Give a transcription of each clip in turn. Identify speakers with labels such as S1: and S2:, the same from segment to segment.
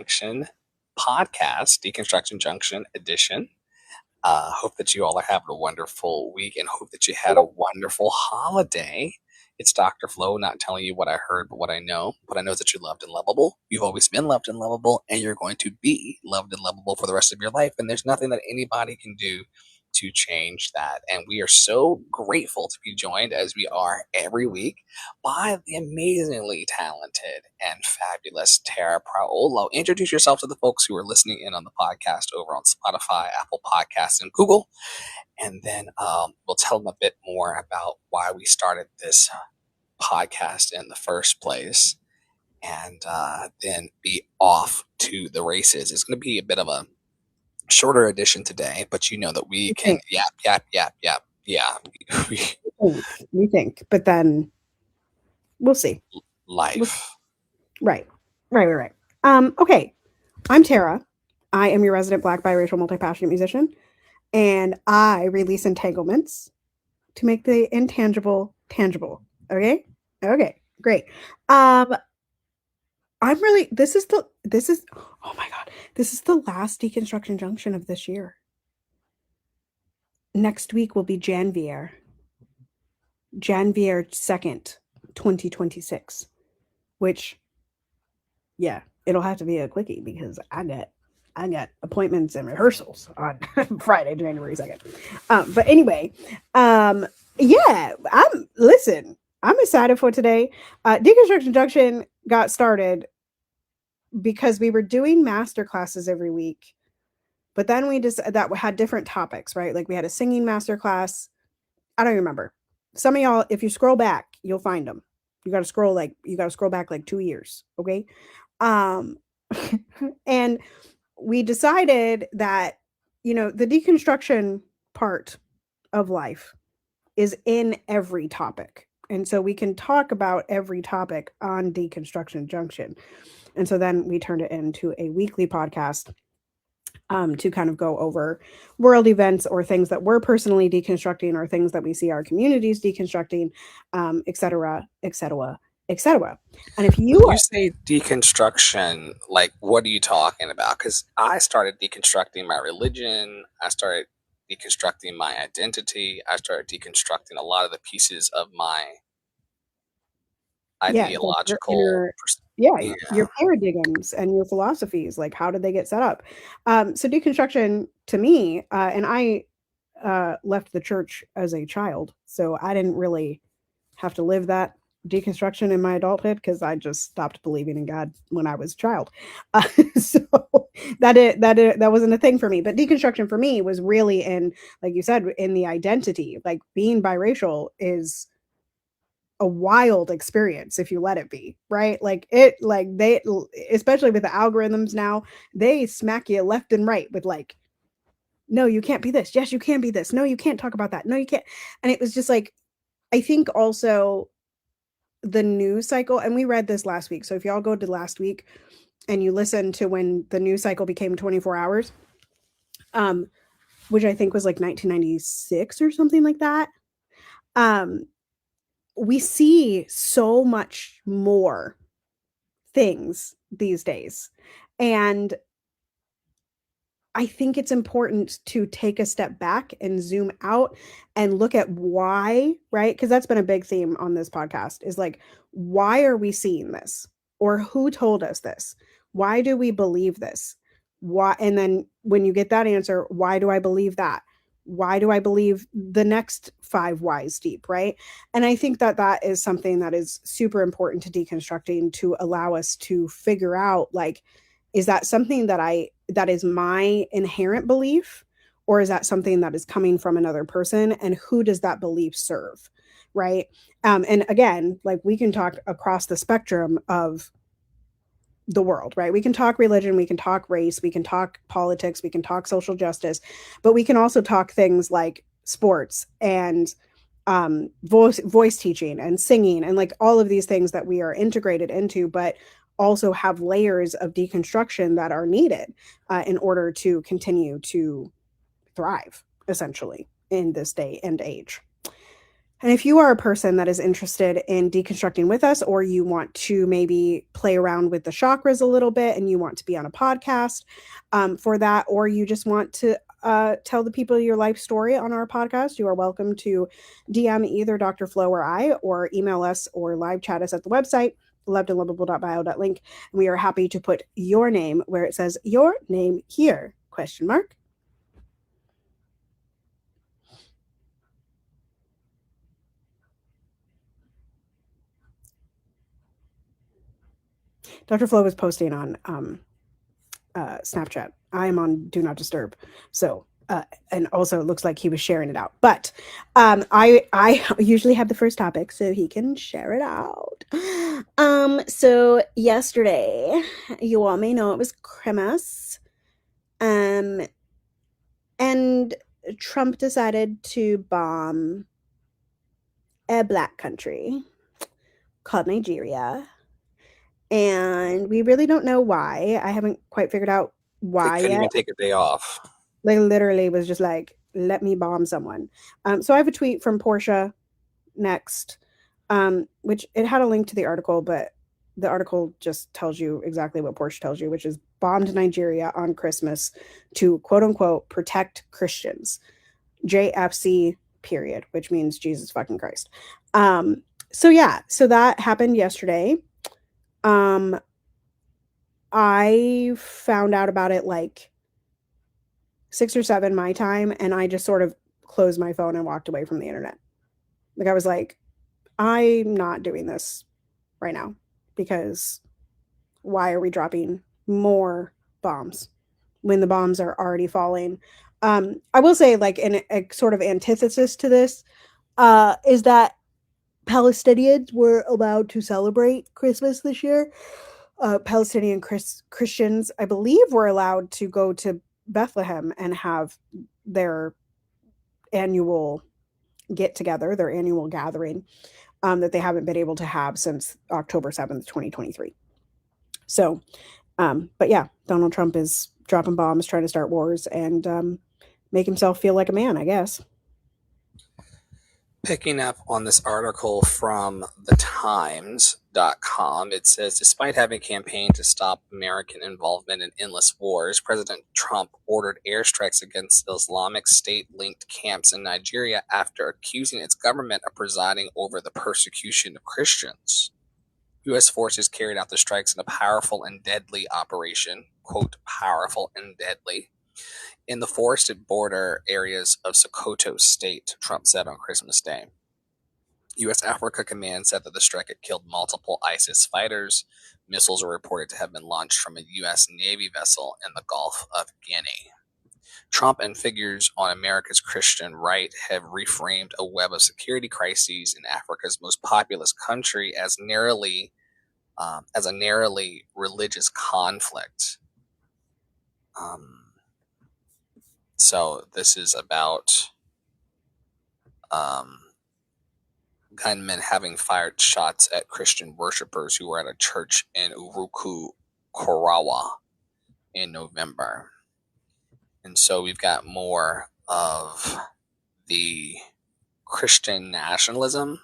S1: Junction podcast, Deconstruction Junction edition. Hope that you all are having a wonderful week and hope that you had a wonderful holiday. It's Dr. Flo, not telling you what I heard, but what I know. What I know is that you're loved and lovable. You've always been loved and lovable, and you're going to be loved and lovable for the rest of your life. And there's nothing that anybody can do to change that. And we are so grateful to be joined, as we are every week, by the amazingly talented and fabulous Tara Priolo. Introduce yourself to the folks who are listening in on the podcast over on Spotify, Apple Podcasts, and Google. And then we'll tell them a bit more about why we started this podcast in the first place. And then be off to the races. It's going to be a bit of a shorter edition today, but you know that we can yap. Yeah.
S2: We think, but then we'll see.
S1: Life.
S2: Right. Okay. I'm Tara. I am your resident Black, biracial, multi-passionate musician, and I release entanglements to make the intangible tangible. Okay, great. This is oh my God, this is the last Deconstruction Junction of this year. Next week will be Janvier 2nd, 2026, which, yeah, it'll have to be a quickie because I got appointments and rehearsals on Friday, January 2nd. But anyway, yeah, I'm excited for today. Deconstruction Junction got started because we were doing master classes every week, but then we just that had different topics, right? Like we had a singing master class. I don't remember. Some of y'all, if you scroll back, you'll find them. You got to scroll back like 2 years. Okay. And we decided that, the deconstruction part of life is in every topic. And so we can talk about every topic on Deconstruction Junction. And so then we turned it into a weekly podcast to kind of go over world events or things that we're personally deconstructing or things that we see our communities deconstructing, et cetera. And if you
S1: say deconstruction, like, what are you talking about? Because I started deconstructing my religion. I started deconstructing my identity. I started deconstructing a lot of the pieces of my ideological
S2: your paradigms and your philosophies, like how did they get set up? So deconstruction to me, and I left the church as a child, so I didn't really have to live that deconstruction in my adulthood because I just stopped believing in God when I was a child. So that wasn't a thing for me. But deconstruction for me was really in, like you said, in the identity. Like being biracial is a wild experience if you let it be, right? They, especially with the algorithms now, they smack you left and right with like, no, you can't be this. Yes, you can be this. No, you can't talk about that. No, you can't. And it was just like, I think also the news cycle, and we read this last week. So if y'all go to last week and you listen to when the news cycle became 24 hours, which I think was like 1996 or something like that. We see so much more things these days. And I think it's important to take a step back and zoom out and look at why, right? Because that's been a big theme on this podcast is like, why are we seeing this? Or who told us this? Why do we believe this? Why? And then when you get that answer, why do I believe that? Why do I believe the next 5 whys deep, right? And I think that is something that is super important to deconstructing to allow us to figure out, like, is that something that is my inherent belief, or is that something that is coming from another person, and who does that belief serve, right? And again, like we can talk across the spectrum of the world, right? We can talk religion, we can talk race, we can talk politics, we can talk social justice, but we can also talk things like sports and voice teaching and singing and like all of these things that we are integrated into, but also have layers of deconstruction that are needed in order to continue to thrive, essentially, in this day and age. And if you are a person that is interested in deconstructing with us, or you want to maybe play around with the chakras a little bit and you want to be on a podcast for that, or you just want to tell the people your life story on our podcast, you are welcome to DM either Dr. Flo or I, or email us or live chat us at the website, lovedandlovable.bio.link. And we are happy to put your name where it says your name here, question mark. Dr. Flo was posting on Snapchat. I am on Do Not Disturb. So, and also it looks like he was sharing it out. But I usually have the first topic so he can share it out. So yesterday, you all may know it was Christmas. And Trump decided to bomb a black country called Nigeria. And we really don't know why. I haven't quite figured out
S1: They
S2: why
S1: couldn't
S2: yet.
S1: even take a day off.
S2: Like literally was just like, let me bomb someone. So I have a tweet from Portia next, which it had a link to the article, but the article just tells you exactly what Portia tells you, which is bombed Nigeria on Christmas to quote unquote protect Christians. JFC period, which means Jesus fucking Christ. So yeah, so that happened yesterday. Um, I found out about it like 6 or 7 my time, and I just sort of closed my phone and walked away from the internet. Like I was like, I'm not doing this right now because why are we dropping more bombs when the bombs are already falling? I will say, like, in a sort of antithesis to this, is that Palestinians were allowed to celebrate Christmas this year. Palestinian Christians, I believe, were allowed to go to Bethlehem and have their annual get together, their annual gathering that they haven't been able to have since October 7th, 2023. So, but yeah, Donald Trump is dropping bombs, trying to start wars, and make himself feel like a man, I guess.
S1: Picking up on this article from thetimes.com, it says despite having campaigned to stop American involvement in endless wars, President Trump ordered airstrikes against Islamic State linked camps in Nigeria after accusing its government of presiding over the persecution of Christians. U.S. forces carried out the strikes in a powerful and deadly operation, quote, powerful and deadly, in the forested border areas of Sokoto State, Trump said on Christmas Day. U.S. Africa Command said that the strike had killed multiple ISIS fighters. Missiles were reported to have been launched from a U.S. Navy vessel in the Gulf of Guinea. Trump and figures on America's Christian right have reframed a web of security crises in Africa's most populous country as a narrowly religious conflict. So this is about gunmen having fired shots at Christian worshippers who were at a church in Uruku, Korawa in November. And so we've got more of the Christian nationalism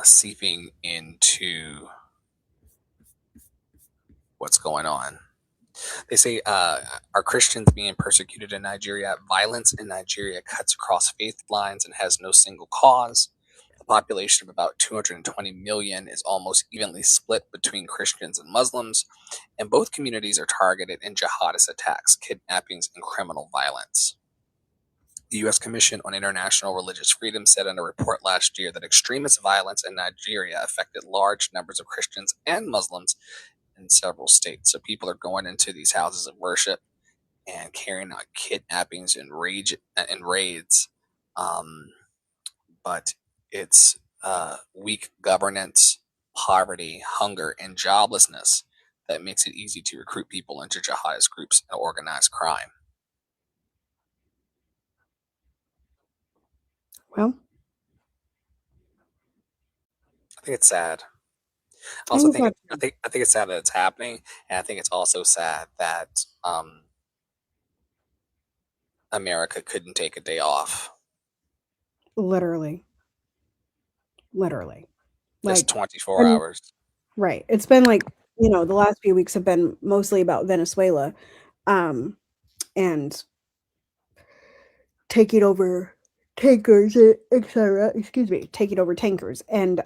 S1: seeping into what's going on. They say, are Christians being persecuted in Nigeria? Violence in Nigeria cuts across faith lines and has no single cause. The population of about 220 million is almost evenly split between Christians and Muslims, and both communities are targeted in jihadist attacks, kidnappings, and criminal violence. The U.S. Commission on International Religious Freedom said in a report last year that extremist violence in Nigeria affected large numbers of Christians and Muslims in several states. So people are going into these houses of worship and carrying out kidnappings and raids. But it's weak governance, poverty, hunger, and joblessness that makes it easy to recruit people into jihadist groups and organized crime.
S2: Well,
S1: I think it's sad. I
S2: I
S1: also
S2: think
S1: think
S2: that
S1: it, I think it's sad that it's happening, and I think it's also sad that America couldn't take a day off.
S2: Literally.
S1: Just
S2: Like,
S1: 24
S2: and
S1: hours.
S2: right. It's been like, the last few weeks have been mostly about Venezuela, um, and taking over tankers, etc. Excuse me, taking over tankers. And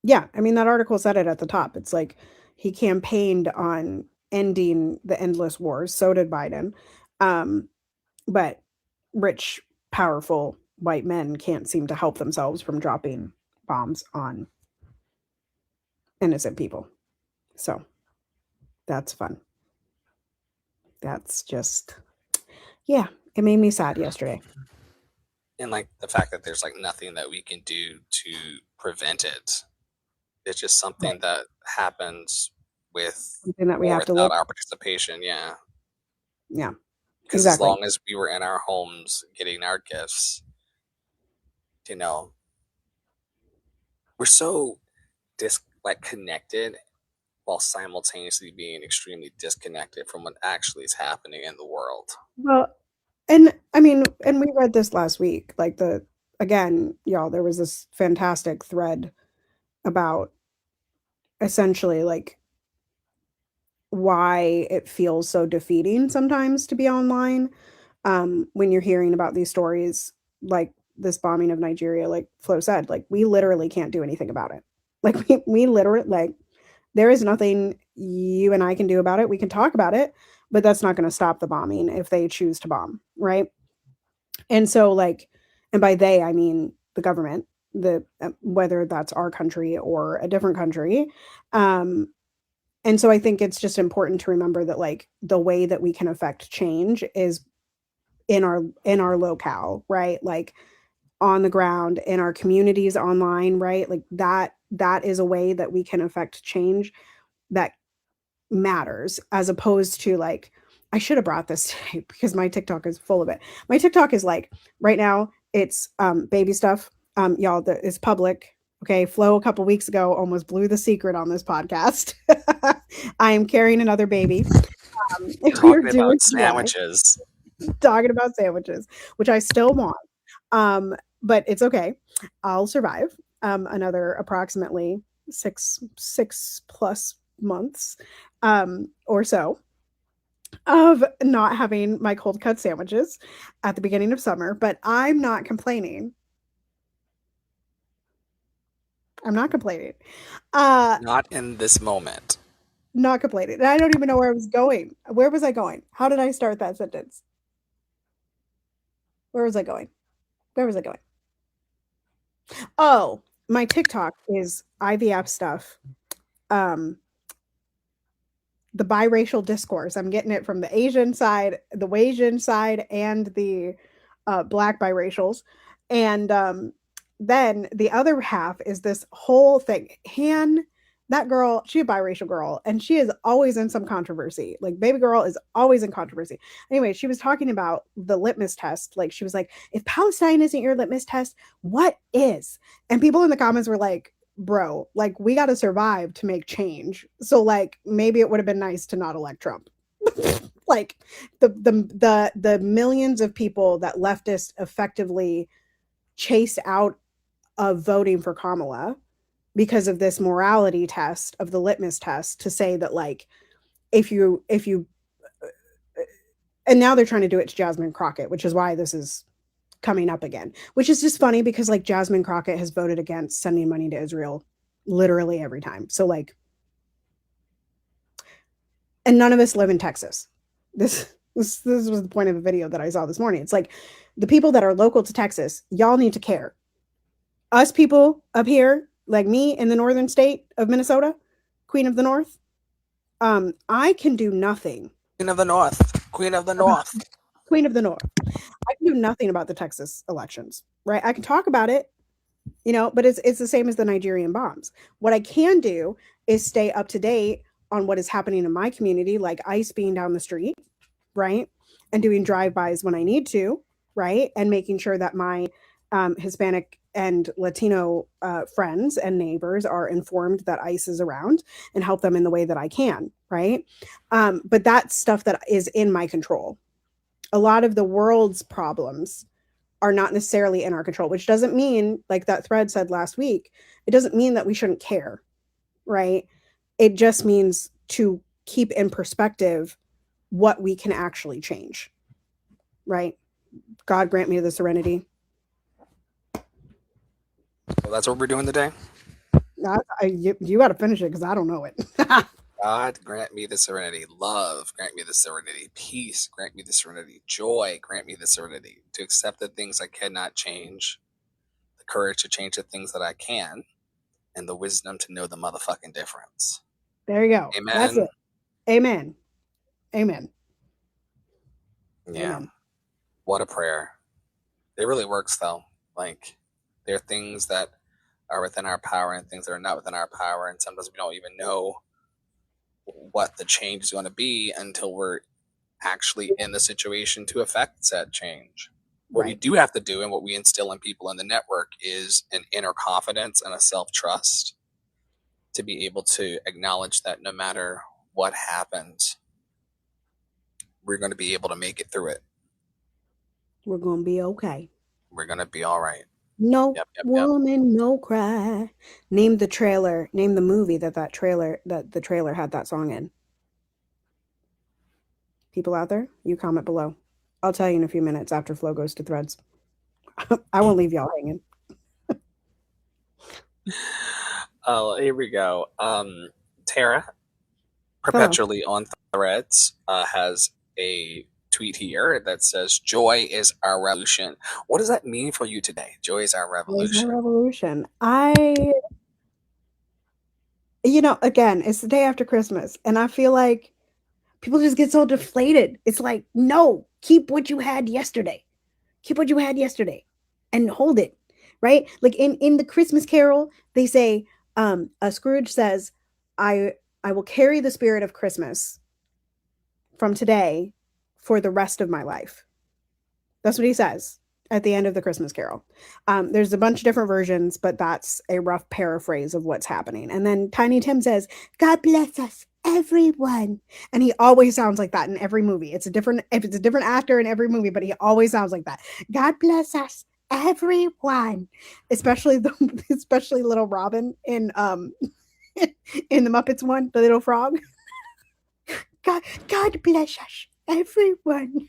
S2: yeah, I mean that article said it at the top. It's like he campaigned on ending the endless wars. So did Biden. Um, but rich, powerful white men can't seem to help themselves from dropping bombs on innocent people. So that's fun. That's just, yeah, it made me sad yesterday.
S1: And like the fact that there's like nothing that we can do to prevent it. It's just something
S2: Right.
S1: that happens with
S2: Something that we
S1: or
S2: have to live.
S1: without our participation. Yeah.
S2: Yeah,
S1: Because as
S2: exactly.
S1: long as we were in our homes getting our gifts, you know, we're so connected while simultaneously being extremely disconnected from what actually is happening in the world.
S2: Well, and I mean, and we read this last week. Like again, y'all, there was this fantastic thread about essentially like why it feels so defeating sometimes to be online, when you're hearing about these stories like this bombing of Nigeria. Like Flo said, like we literally can't do anything about it. Like we literally, like, there is nothing you and I can do about it. We can talk about it, but that's not going to stop the bombing if they choose to bomb, right? And so, like, and by they I mean the government, the whether that's our country or a different country. um and so I think it's just important to remember that like the way that we can affect change is in our locale, right? Like on the ground, in our communities, online, right? Like that is a way that we can affect change that matters, as opposed to like, I should have brought this today because my TikTok is full of it. My TikTok is like, right now it's baby stuff. Y'all, that is public. Okay, Flo a couple weeks ago almost blew the secret on this podcast. I am carrying another baby. We are
S1: Talking
S2: doing
S1: about
S2: July,
S1: sandwiches.
S2: talking about sandwiches, which I still want. Um, but it's okay. I'll survive another approximately six plus months or so of not having my cold cut sandwiches at the beginning of summer. But I'm not complaining. I'm not complaining. Uh,
S1: Not in this moment.
S2: not complaining. And I don't even know where I was going. Where was I going? How did I start that sentence? Where was I going? Where was I going? Oh, my TikTok is IVF stuff. Um, the biracial discourse. I'm getting it from the Asian side, the Wasian side, and the black biracials. And then the other half is this whole thing. That girl, she a biracial girl, and she is always in some controversy. Like baby girl is always in controversy. Anyway, she was talking about the litmus test. Like she was like, if Palestine isn't your litmus test, what is? And people in the comments were like, bro, like we got to survive to make change. So like maybe it would have been nice to not elect Trump. Like the millions of people that leftists effectively chased out of voting for Kamala because of this morality test of the litmus test, to say that like if you and now they're trying to do it to Jasmine Crockett, which is why this is coming up again, which is just funny because like Jasmine Crockett has voted against sending money to Israel literally every time. So like, and none of us live in Texas. This was the point of a video that I saw this morning. It's like the people that are local to Texas, y'all need to care. Us people up here, like me in the northern state of Minnesota, Queen of the North, I can do nothing
S1: Queen of the North. Queen of the
S2: about
S1: North.
S2: Queen of the North. I can do nothing about the Texas elections, right? I can talk about it, but it's the same as the Nigerian bombs. What I can do is stay up to date on what is happening in my community, like ICE being down the street, right? And doing drive-bys when I need to, right? And making sure that my Hispanic and Latino friends and neighbors are informed that ICE is around and help them in the way that I can, right? But that's stuff that is in my control. A lot of the world's problems are not necessarily in our control, which doesn't mean, like that thread said last week, it doesn't mean that we shouldn't care, right? It just means to keep in perspective what we can actually change, right? God grant me the serenity.
S1: Well, that's what we're doing today.
S2: You got to finish it because I don't know it.
S1: God grant me the serenity. Love, grant me the serenity. Peace, grant me the serenity. Joy, grant me the serenity. To accept the things I cannot change. The courage to change the things that I can. And the wisdom to know the motherfucking difference.
S2: There you go. That's
S1: Amen.
S2: it. Amen. Amen.
S1: Yeah.
S2: Amen.
S1: What a prayer. It really works, though. Like, there are things that are within our power and things that are not within our power. And sometimes we don't even know what the change is going to be until we're actually in the situation to affect said change. What we
S2: Right.
S1: do have to do and what we instill in people in the network is an inner confidence and a self-trust to be able to acknowledge that no matter what happens, we're going to be able to make it through it.
S2: We're going to be okay.
S1: We're going to be all right.
S2: No
S1: Yep.
S2: woman, no cry. Name the trailer. Name the movie that the trailer had that song in. People out there, you comment below. I'll tell you in a few minutes after Flo goes to threads. I won't leave y'all hanging.
S1: Oh, here we go. Tara,
S2: Hello.
S1: perpetually on threads, has a tweet here that says, Joy is our revolution. What does that mean for you today? Joy is our
S2: Where's my
S1: revolution.
S2: revolution? Again, it's the day after Christmas, and I feel like people just get so deflated. It's like, no, keep what you had yesterday. Keep what you had yesterday and hold it, right? Like in the Christmas Carol, they say, Scrooge says, I will carry the spirit of Christmas from today for the rest of my life. That's what he says at the end of the Christmas Carol. There's a bunch of different versions, but that's a rough paraphrase of what's happening. And then Tiny Tim says, God bless us, everyone. And he always sounds like that in every movie. It's a different actor in every movie, but he always sounds like that. God bless us, everyone. Especially little Robin in in the Muppets one, the little frog. God bless us, everyone.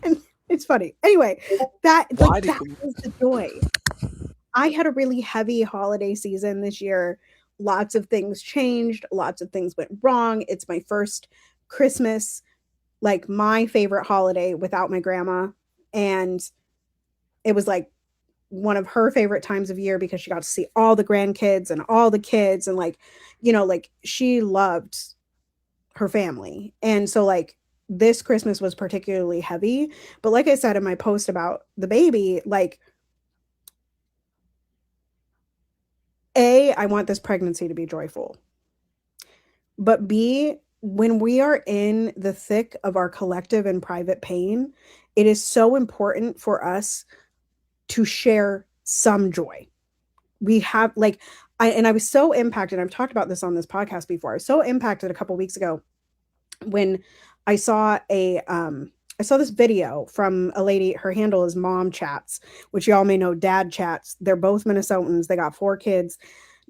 S2: And it's funny. Anyway, that
S1: Why do
S2: that is the joy. I had a really heavy holiday season this year. Lots of things changed, lots of things went wrong. It's my first Christmas, like my favorite holiday without my grandma. And it was like one of her favorite times of year because she got to see all the grandkids and all the kids and like she loved her family. And so like this Christmas was particularly heavy. But like I said in my post about the baby, like I want this pregnancy to be joyful. But B, when we are in the thick of our collective and private pain, it is so important for us to share some joy. We have like I was so impacted. I've talked about this on this podcast before. I was so impacted a couple weeks ago when I saw I saw this video from a lady. Her handle is Mom Chats, which y'all may know Dad Chats. They're both Minnesotans. They got 4 kids.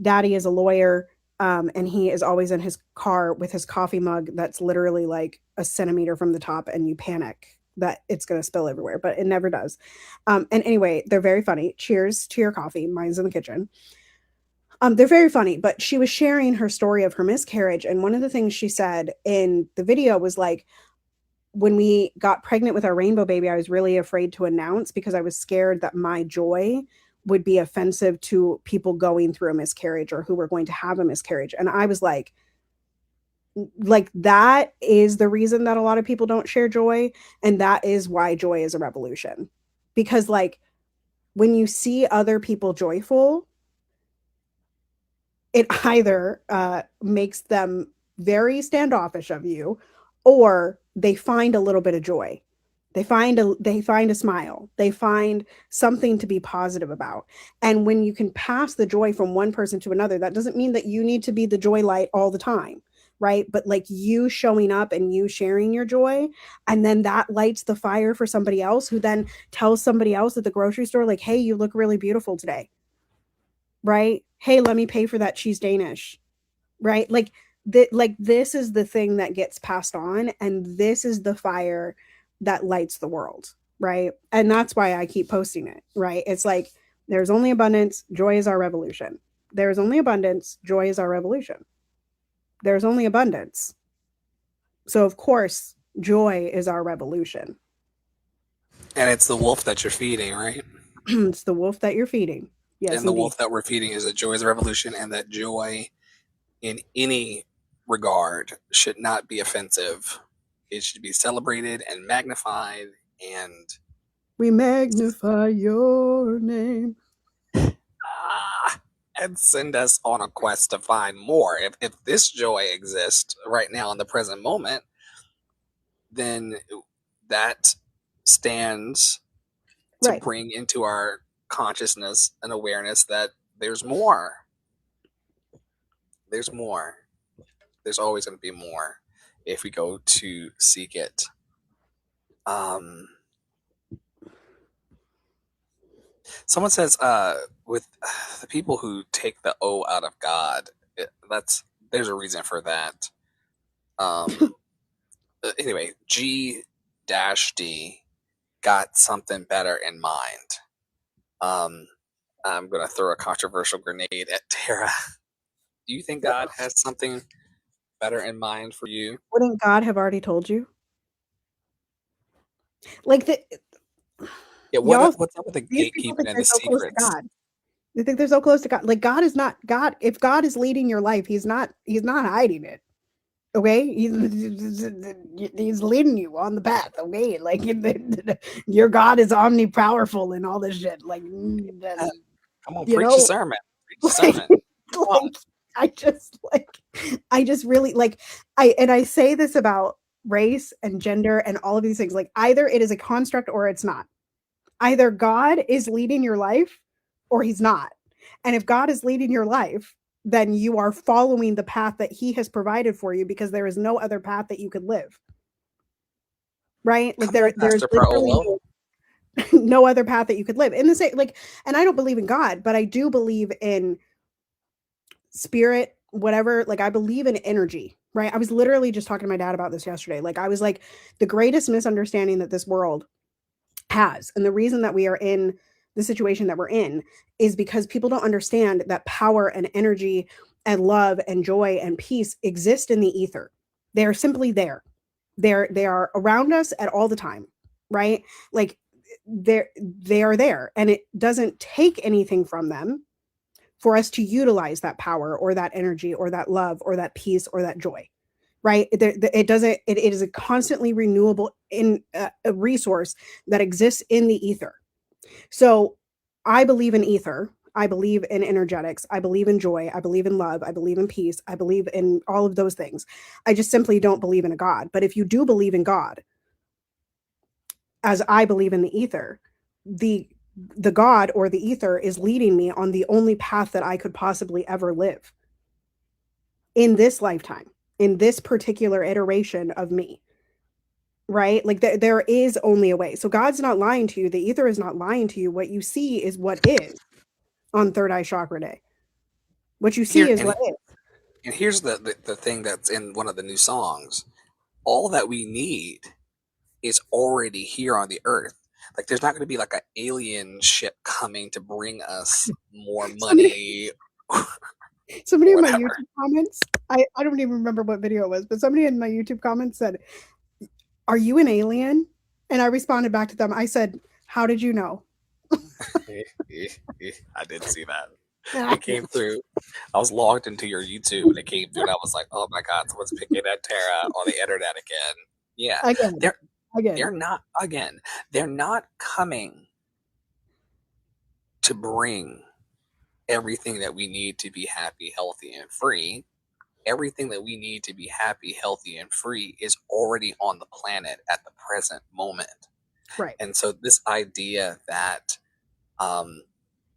S2: Daddy is a lawyer, and he is always in his car with his coffee mug that's literally like a centimeter from the top, and you panic that it's going to spill everywhere, but it never does. And anyway, they're very funny. Cheers to your coffee. Mine's in the kitchen. They're very funny, but she was sharing her story of her miscarriage. And one of the things she said in the video was like, when we got pregnant with our rainbow baby, I was really afraid to announce because I was scared that my joy would be offensive to people going through a miscarriage or who were going to have a miscarriage. And I was like that is the reason that a lot of people don't share joy. And that is why joy is a revolution. Because like when you see other people joyful, it either makes them very standoffish of you or they find a little bit of joy. They find a smile. They find something to be positive about. And when you can pass the joy from one person to another, that doesn't mean that you need to be the joy light all the time, right? But like you showing up and you sharing your joy, and then that lights the fire for somebody else who then tells somebody else at the grocery store, like, hey, you look really beautiful today, right? Hey, let me pay for that cheese Danish, right? Like this is the thing that gets passed on, and this is the fire that lights the world, right? And that's why I keep posting it, right? It's like there's only abundance, joy is our revolution. There's only abundance, joy is our revolution. There's only abundance. So of course, joy is our revolution.
S1: And it's the wolf that you're feeding, right?
S2: It's the wolf that you're feeding. Yes,
S1: And the
S2: indeed.
S1: wolf that we're feeding is that joy is a revolution, and that joy in any regard should not be offensive. It should be celebrated and magnified and
S2: We magnify your name.
S1: ah, and send us on a quest to find more. If this joy exists right now in the present moment, then that stands to
S2: Right.
S1: bring into our consciousness an awareness that there's more. There's more. There's always going to be more if we go to seek it. Um, Someone says, with the people who take the O out of God, there's a reason for that. Um, anyway, G-D got something better in mind. Um, I'm gonna throw a controversial grenade at Tara. Do you think God has something better in mind for you?
S2: Wouldn't God have already told you? Like the
S1: Yeah,
S2: y'all,
S1: what's up with the
S2: these people
S1: gatekeeping
S2: think
S1: and
S2: they're
S1: the
S2: so close to
S1: secrets?
S2: God. They think they're so close to God. Like God is not God. If God is leading your life, he's not hiding it. Okay? He's leading you on the path. Okay? Like your God is omnipowerful and all this shit. Like
S1: Come on,
S2: you
S1: preach the
S2: know,
S1: sermon. Preach the
S2: like
S1: sermon. Come on.
S2: like I just really like I say this about race and gender and all of these things. Like either it is a construct or it's not. Either God is leading your life or he's not. And if God is leading your life, then you are following the path that he has provided for you because there is no other path that you could live. Right? Like
S1: Come on,
S2: there's
S1: Pastor
S2: literally
S1: Priolo.
S2: no other path that you could live. In the same like, and I don't believe in God, but I do believe in spirit, whatever. Like I believe in energy. Right. I was literally just talking to my dad about this yesterday. Like I was like, the greatest misunderstanding that this world has. And the reason that we are in the situation that we're in is because people don't understand that power and energy and love and joy and peace exist in the ether. They are simply there. They are around us at all the time, right? Like they are there and it doesn't take anything from them for us to utilize that power or that energy or that love or that peace or that joy, right? It doesn't. It is a constantly renewable in a resource that exists in the ether. So I believe in ether. I believe in energetics. I believe in joy. I believe in love. I believe in peace. I believe in all of those things. I just simply don't believe in a God. But if you do believe in God, as I believe in the ether, the the God or the ether is leading me on the only path that I could possibly ever live in this lifetime, in this particular iteration of me, right? Like there is only a way. So God's not lying to you. The ether is not lying to you. What you see is what is on third eye chakra day. What you see
S1: Here
S2: is
S1: and
S2: what is.
S1: and here's the thing that's in one of the new songs. All that we need is already here on the earth. Like there's not going to be like an alien ship coming to bring us more
S2: Somebody,
S1: money
S2: somebody
S1: or
S2: in my
S1: whatever.
S2: YouTube comments, I don't even remember what video it was, but somebody in my YouTube comments said, "Are you an alien?" And I responded back to them. I said, "How did you know?"
S1: I did see that. It came through. I was logged into your YouTube and it came through, and I was like, "Oh my god, someone's picking at Tara on the internet again." Yeah,
S2: Again,
S1: they're
S2: again.
S1: they're not again. They're not coming to bring everything that we need to be happy, healthy, and free. Everything that we need to be happy, healthy, and free is already on the planet at the present moment.
S2: Right.
S1: And so this idea that, um,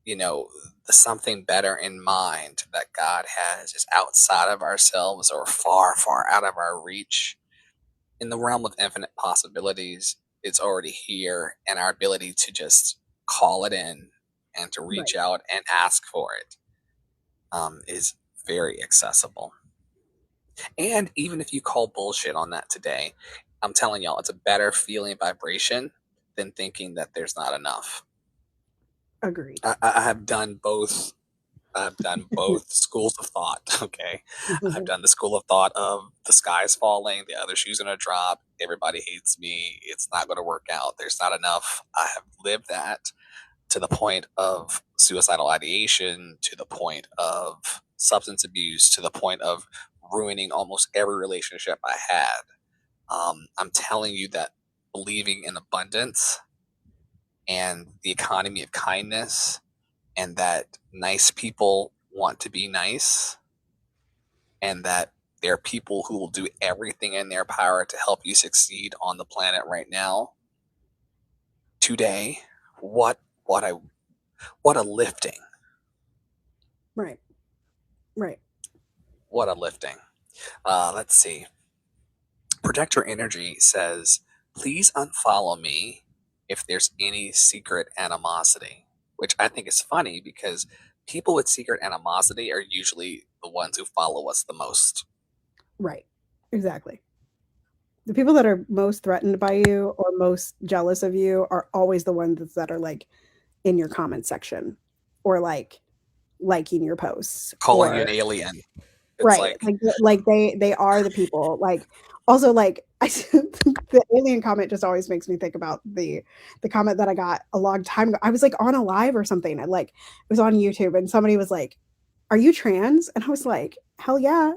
S1: you know, the something better in mind that God has is outside of ourselves or far, far out of our reach, in the realm of infinite possibilities, it's already here, and our ability to just call it in and to reach
S2: Right.
S1: out and ask for it is very accessible. And even if you call bullshit on that today, I'm telling y'all, it's a better feeling vibration than thinking that there's not enough.
S2: Agreed.
S1: I have done both. I've done both schools of thought. Okay. I've done the school of thought of the sky's falling, the other shoe's going to drop, everybody hates me, it's not going to work out, there's not enough. I have lived that to the point of suicidal ideation, to the point of substance abuse, to the point of ruining almost every relationship I had. I'm telling you that believing in abundance and the economy of kindness and that nice people want to be nice and that there are people who will do everything in their power to help you succeed on the planet right now today. What a lifting.
S2: Right. Right.
S1: What a lifting. Let's see. Projector Energy says, please unfollow me if there's any secret animosity, which I think is funny because people with secret animosity are usually the ones who follow us the most.
S2: Right. Exactly. The people that are most threatened by you or most jealous of you are always the ones that are like in your comment section or like liking your posts
S1: Calling you
S2: or
S1: an alien. It's
S2: right,
S1: like,
S2: like they are the people, like also, like, I the alien comment just always makes me think about the comment that I got a long time ago. I was, like, on a live or something, and, like, it was on YouTube, and somebody was like, "Are you trans?" And I was like, "Hell yeah."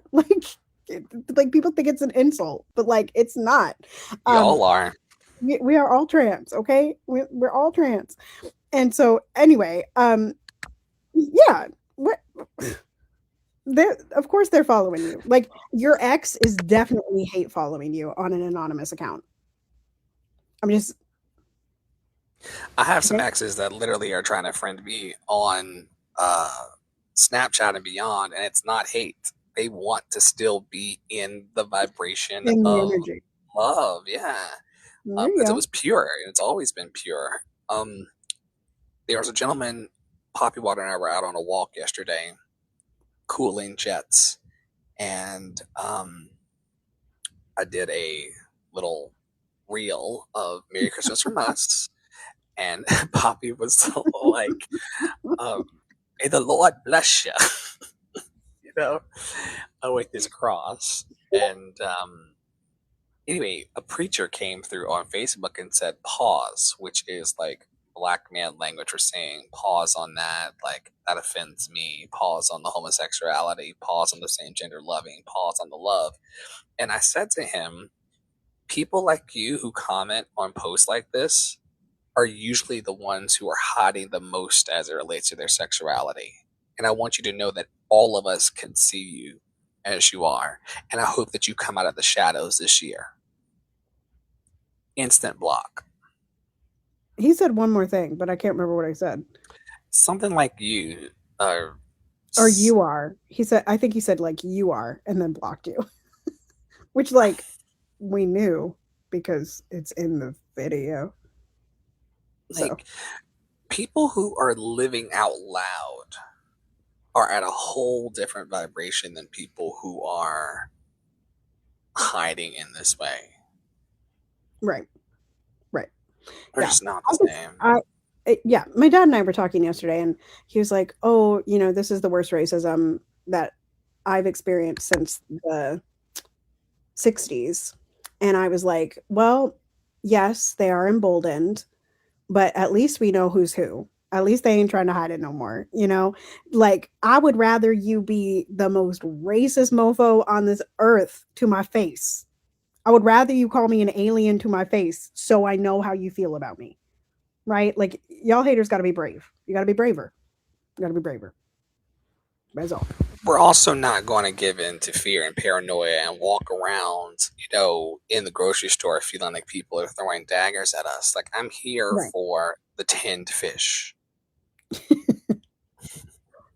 S2: It like, people think it's an insult, but, like, it's not. Um,
S1: y'all are.
S2: we are all trans, okay? We're all trans. And so, anyway, yeah, what they're of course they're following you. Like your ex is definitely hate following you on an anonymous account. I'm just
S1: I have some
S2: okay.
S1: exes that literally are trying to friend me on uh, Snapchat and beyond, and it's not hate. They want to still be in the vibration
S2: In the
S1: of
S2: energy.
S1: love, yeah,
S2: There you
S1: because it
S2: go.
S1: was pure and it's always been pure. There was a gentleman, Poppy Water and I were out on a walk yesterday, cooling jets, and I did a little reel of Merry Christmas from us, and Poppy was like, um, "May the Lord bless you," you know, with his cross. And anyway, a preacher came through on Facebook and said, "Pause," which is like black man language for saying pause on that, like that offends me. Pause on the homosexuality. Pause on the same gender loving. Pause on the love. And I said to him, people like you who comment on posts like this are usually the ones who are hiding the most as it relates to their sexuality. And I want you to know that all of us can see you as you are. And I hope that you come out of the shadows this year. Instant block.
S2: He said one more thing, but I can't remember what I said.
S1: Something like you are.
S2: Or you are. He said I think he said like you are and then blocked you. Which like we knew because it's in the video. So,
S1: Like people who are living out loud are at a whole different vibration than people who are hiding in this way.
S2: right. Right.
S1: They're
S2: Yeah.
S1: just not
S2: I
S1: the
S2: just
S1: same.
S2: yeah, my dad and I were talking yesterday and he was like, "Oh, this is the worst racism that I've experienced since the 60s." And I was like, "Well, yes, they are emboldened, but at least we know who's who. At least they ain't trying to hide it no more, you know? Like, I would rather you be the most racist mofo on this earth to my face. I would rather you call me an alien to my face so I know how you feel about me." Right? Like, y'all haters got to be brave. You got to be braver. You got to be braver. That's all.
S1: we're also not going to give in to fear and paranoia and walk around, in the grocery store feeling like people are throwing daggers at us. Like, I'm here
S2: Right.
S1: for the tinned fish.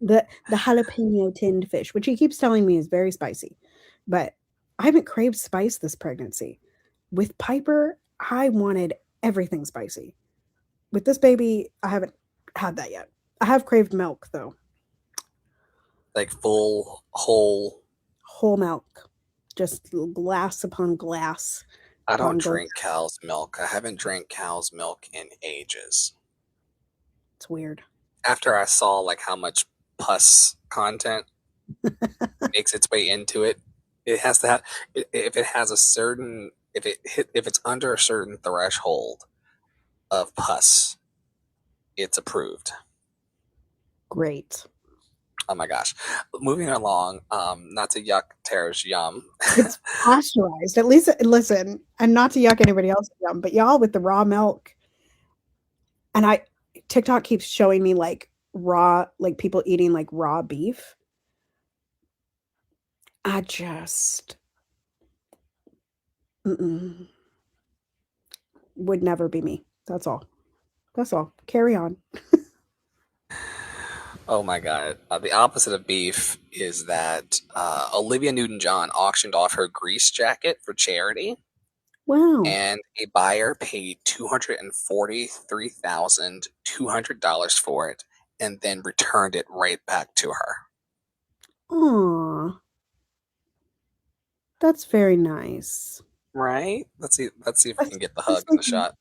S2: The jalapeno tinned fish, which he keeps telling me is very spicy, but I haven't craved spice this pregnancy. With Piper, I wanted everything spicy. With this baby, I haven't had that yet. I have craved milk though.
S1: Like full, whole.
S2: Whole milk. Just glass upon glass
S1: I don't
S2: upon glass.
S1: drink cow's milk. I haven't drank cow's milk in ages.
S2: It's weird.
S1: After I saw like how much pus content makes its way into it, it has to have, if it has a certain, if it's under a certain threshold of pus, it's approved.
S2: Great.
S1: Oh my gosh. Moving along, not to yuck Tara's yum.
S2: It's pasteurized. At least listen, and not to yuck anybody else's yum, but y'all with the raw milk. And TikTok keeps showing me like raw, like people eating like raw beef. I just would never be me. That's all. That's all. Carry on.
S1: Oh my god. The opposite of beef is that Olivia Newton-John auctioned off her Grease jacket for charity,
S2: Wow.
S1: and a buyer paid $243,200 for it and then returned it right back to her.
S2: Aw. That's very nice.
S1: Right? Let's see if we can get the hug
S2: That's
S1: in the shot.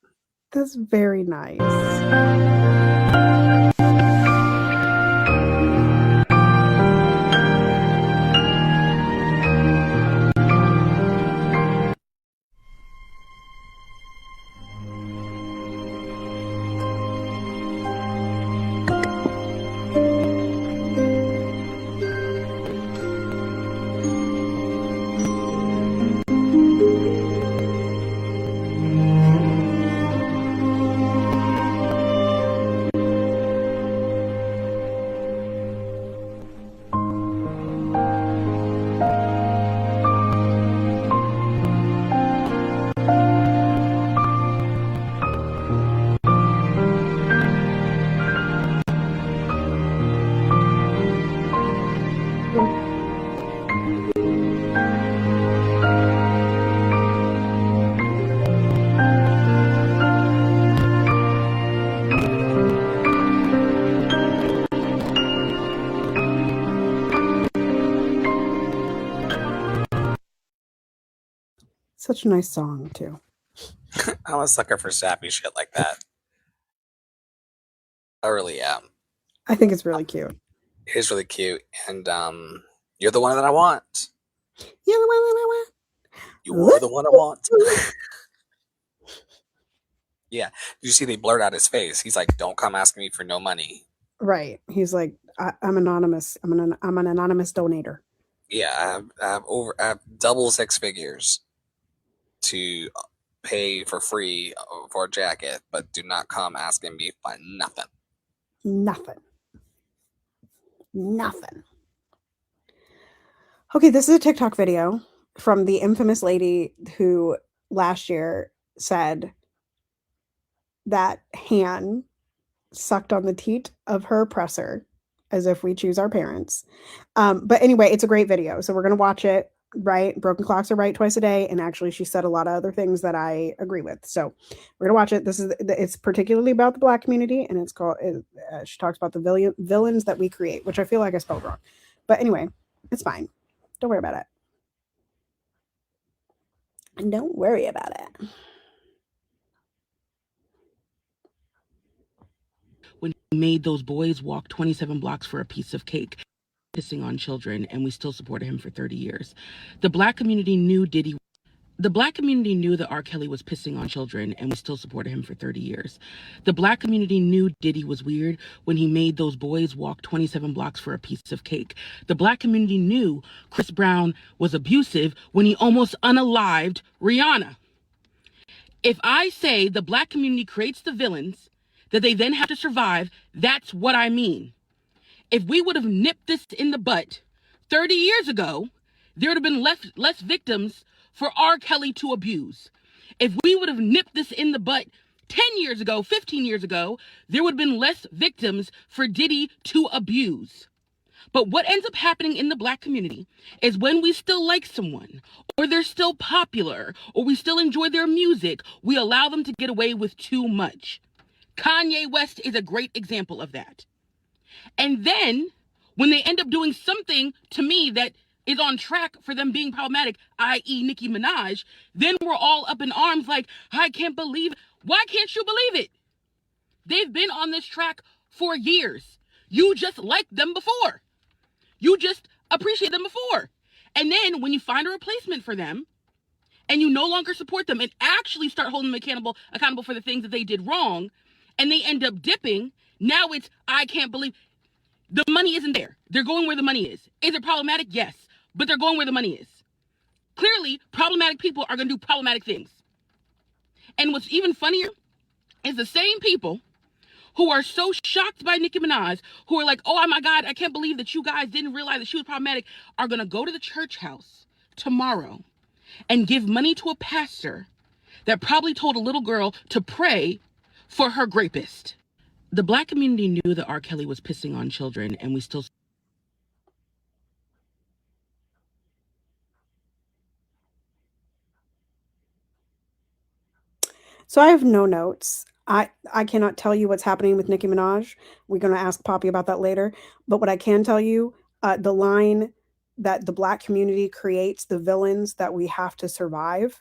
S2: That's very nice. Such a nice song, too.
S1: I'm a sucker for sappy shit like that. I really am.
S2: I think it's really cute.
S1: It is really cute, and you're the one that I want.
S2: You're the one that I want.
S1: You're the one I want. Yeah. You see, they blurred out his face. He's like, "Don't come asking me for no money."
S2: Right. He's like, I'm anonymous. I'm an anonymous donator.
S1: Yeah, I have double six figures to pay for free for a jacket, but do not come asking me for nothing.
S2: Nothing. Nothing. Okay, this is a TikTok video from the infamous lady who last year said that Han sucked on the teat of her oppressor as if we choose our parents. But anyway, it's a great video. So we're going to watch it, right? Broken clocks are right twice a day. And actually, she said a lot of other things that I agree with. So we're going to watch it. It's particularly about the Black community. And it's called, she talks about the villains that we create, which I feel like I spelled wrong. But anyway, it's fine. Don't worry about it. And don't worry about it.
S3: When he made those boys walk 27 blocks for a piece of cake, pissing on children, and we still supported him for 30 years. The Black community knew that R. Kelly was pissing on children, and we still supported him for 30 years. The Black community knew Diddy was weird when he made those boys walk 27 blocks for a piece of cake. The Black community knew Chris Brown was abusive when he almost unalived Rihanna. If I say the Black community creates the villains that they then have to survive, that's what I mean. If we would have nipped this in the butt 30 years ago, there would have been less victims for R. Kelly to abuse. If we would have nipped this in the butt 10 years ago, 15 years ago, there would have been less victims for Diddy to abuse. But what ends up happening in the Black community is when we still like someone, or they're still popular, or we still enjoy their music, we allow them to get away with too much. Kanye West is a great example of that. And then, when they end up doing something to me that is on track for them being problematic, i.e. Nicki Minaj, then we're all up in arms like, I can't believe it. Why can't you believe it? They've been on this track for years. You just liked them before. You just appreciate them before. And then when you find a replacement for them and you no longer support them and actually start holding them accountable for the things that they did wrong, and they end up dipping, now it's, I can't believe. The money isn't there. They're going where the money is. Is it problematic? Yes. But they're going where the money is. Clearly, problematic people are going to do problematic things. And what's even funnier is the same people who are so shocked by Nicki Minaj, who are like, oh my God, I can't believe that you guys didn't realize that she was problematic, are going to go to the church house tomorrow and give money to a pastor that probably told a little girl to pray for her rapist. The Black community knew that R. Kelly was pissing on children, and we still...
S2: So I have no notes. I cannot tell you what's happening with Nicki Minaj. We're going to ask Poppy about that later. But what I can tell you, the line that the Black community creates the villains that we have to survive.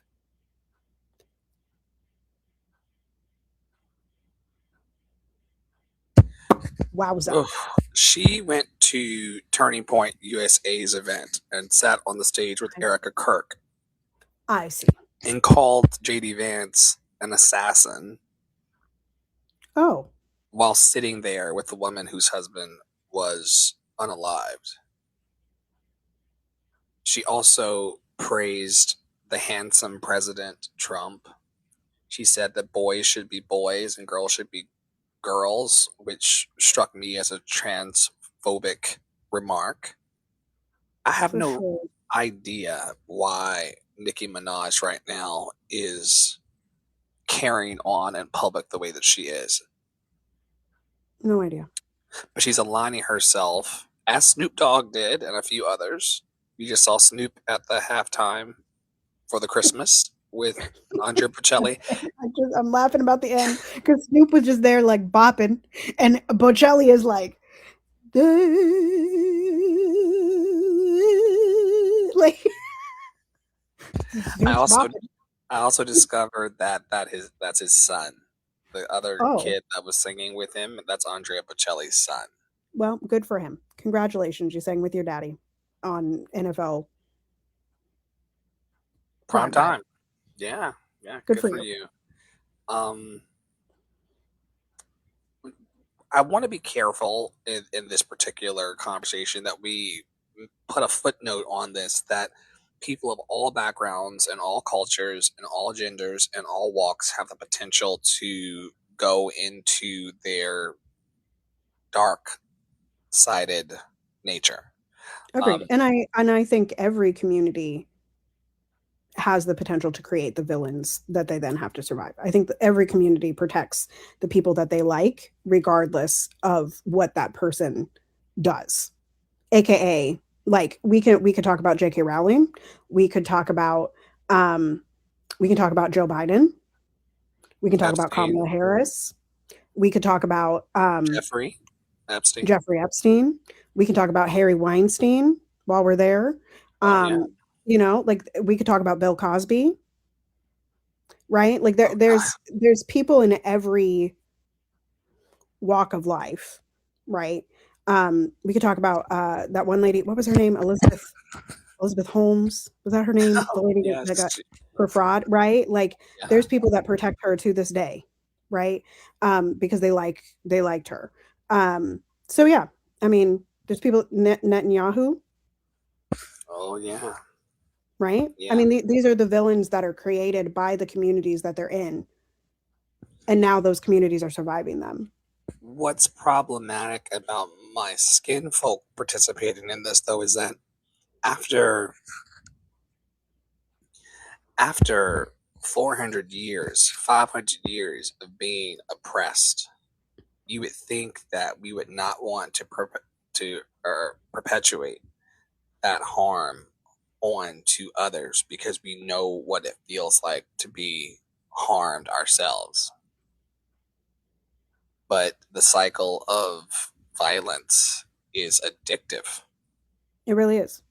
S2: Wowza.
S1: She went to Turning Point USA's event and sat on the stage with Erica Kirk.
S2: I see.
S1: And called J.D. Vance an assassin.
S2: Oh.
S1: While sitting there with the woman whose husband was unalived. She also praised the handsome President Trump. She said that boys should be boys and girls should be girls, which struck me as a transphobic remark. I have no idea why Nicki Minaj right now is carrying on in public the way that she is.
S2: No idea.
S1: But she's aligning herself, as Snoop Dogg did and a few others. You just saw Snoop at the halftime for the Christmas with Andrea Bocelli.
S2: I'm laughing about the end because Snoop was just there like bopping, and Bocelli is like, like.
S1: I also discovered that's his son. The other kid that was singing with him, that's Andrea Bocelli's son.
S2: Well, good for him. Congratulations, you sang with your daddy on NFL
S1: prime time. Yeah, good for you. I want to be careful in this particular conversation that we put a footnote on this, that people of all backgrounds and all cultures and all genders and all walks have the potential to go into their dark-sided nature.
S2: Agreed. And I think every community has the potential to create the villains that they then have to survive. I think that every community protects the people that they like, regardless of what that person does. AKA, like we could talk about J.K. Rowling. We could talk about Joe Biden. We can talk about Kamala Harris. We could talk about
S1: Jeffrey
S2: Epstein. We can talk about Harry Weinstein while we're there. You know, like we could talk about Bill Cosby, right? Like there's people in every walk of life, right? We could talk about that one lady. What was her name? Elizabeth Holmes. Was that her name? The lady that got for fraud, right? Like there's people that protect her to this day, right? Because they liked her. So yeah, I mean, there's people Netanyahu.
S1: Oh yeah.
S2: Right? Yeah. I mean, these are the villains that are created by the communities that they're in. And now those communities are surviving them.
S1: What's problematic about my skin folk participating in this, though, is that after 400 years, 500 years of being oppressed, you would think that we would not want to perpetuate that harm on to others because we know what it feels like to be harmed ourselves. But the cycle of violence is addictive.
S2: It really is.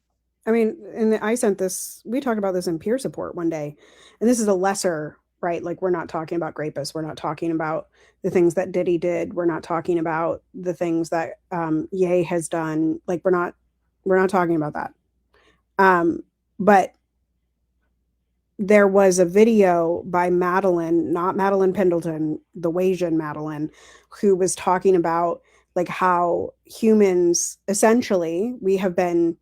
S2: I mean, and I sent this, we talked about this in peer support one day, and this is a lesser, right? Like, we're not talking about rapists. We're not talking about the things that Diddy did. We're not talking about the things that Ye has done. Like, we're not talking about that. But there was a video by Madeline, not Madeline Pendleton, the Wasian Madeline, who was talking about like how humans, essentially, we have been,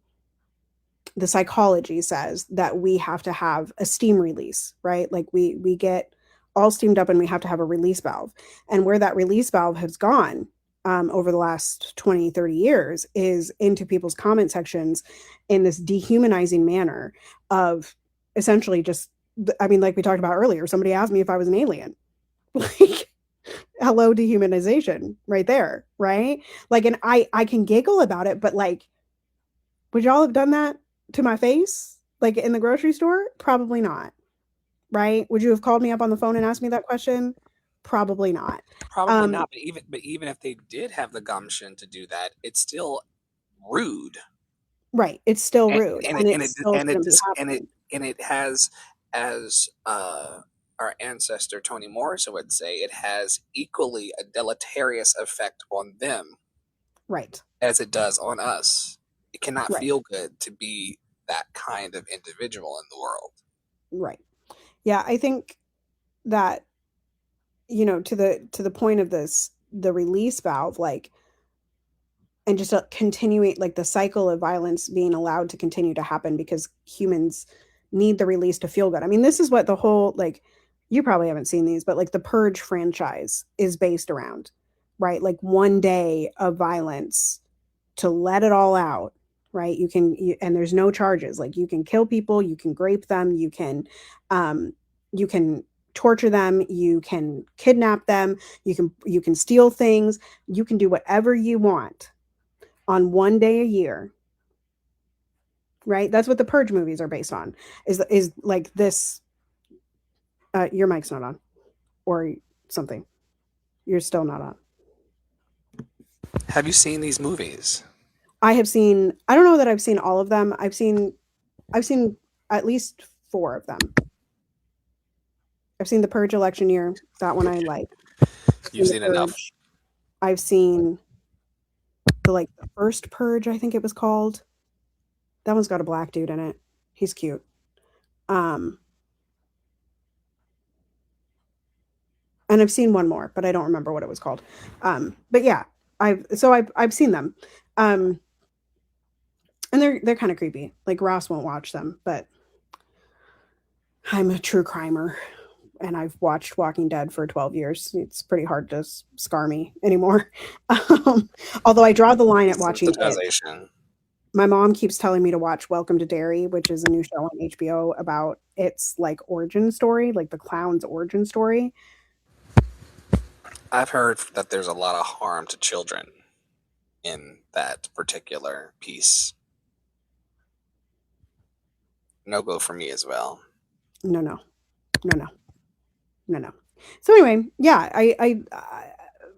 S2: the psychology says that we have to have a steam release, right? Like we get all steamed up and we have to have a release valve. And where that release valve has gone over the last 20, 30 years is into people's comment sections in this dehumanizing manner of essentially just, I mean, like we talked about earlier, somebody asked me if I was an alien. Like, hello, dehumanization right there, right? Like, and I can giggle about it, but like, would y'all have done that to my face, like in the grocery store? Probably not, right? Would you have called me up on the phone and asked me that question? Probably not.
S1: Probably not, but even if they did have the gumption to do that, it's still rude.
S2: Right. It's still rude, and it still shouldn't be happening.
S1: And it has, as our ancestor Toni Morrison would say, it has equally a deleterious effect on them,
S2: right,
S1: as it does on us. It cannot
S2: right,
S1: feel good to be that kind of individual in the world.
S2: right. Yeah, I think that, you know, to the point of this, the release valve, like, and just continuing, like, the cycle of violence being allowed to continue to happen because humans need the release to feel good. I mean, this is what the whole, like, you probably haven't seen these, but like the Purge franchise is based around, right? Like one day of violence to let it all out, right? And there's no charges. Like, you can kill people, you can grape them, you can torture them, you can kidnap them, you can steal things, you can do whatever you want on one day a year, right? That's what the Purge movies are based on. Is like this. Your mic's not on, or something. You're still not on.
S1: Have you seen these movies?
S2: I have seen. I don't know that I've seen all of them. I've seen at least 4 of them. I've seen the Purge election year. That one I like.
S1: You've seen enough.
S2: I've seen the first Purge, I think it was called. That one's got a black dude in it. He's cute. And I've seen one more, but I don't remember what it was called. But yeah, I've seen them. And they're kind of creepy. Like, Ross won't watch them, but I'm a true crimer and I've watched Walking Dead for 12 years. It's pretty hard to scar me anymore. Although I draw the line at watching it. My mom keeps telling me to watch Welcome to Derry, which is a new show on HBO about its like origin story, like the clown's origin story.
S1: I've heard that there's a lot of harm to children in that particular piece. No go for me as well.
S2: No. So anyway, yeah, I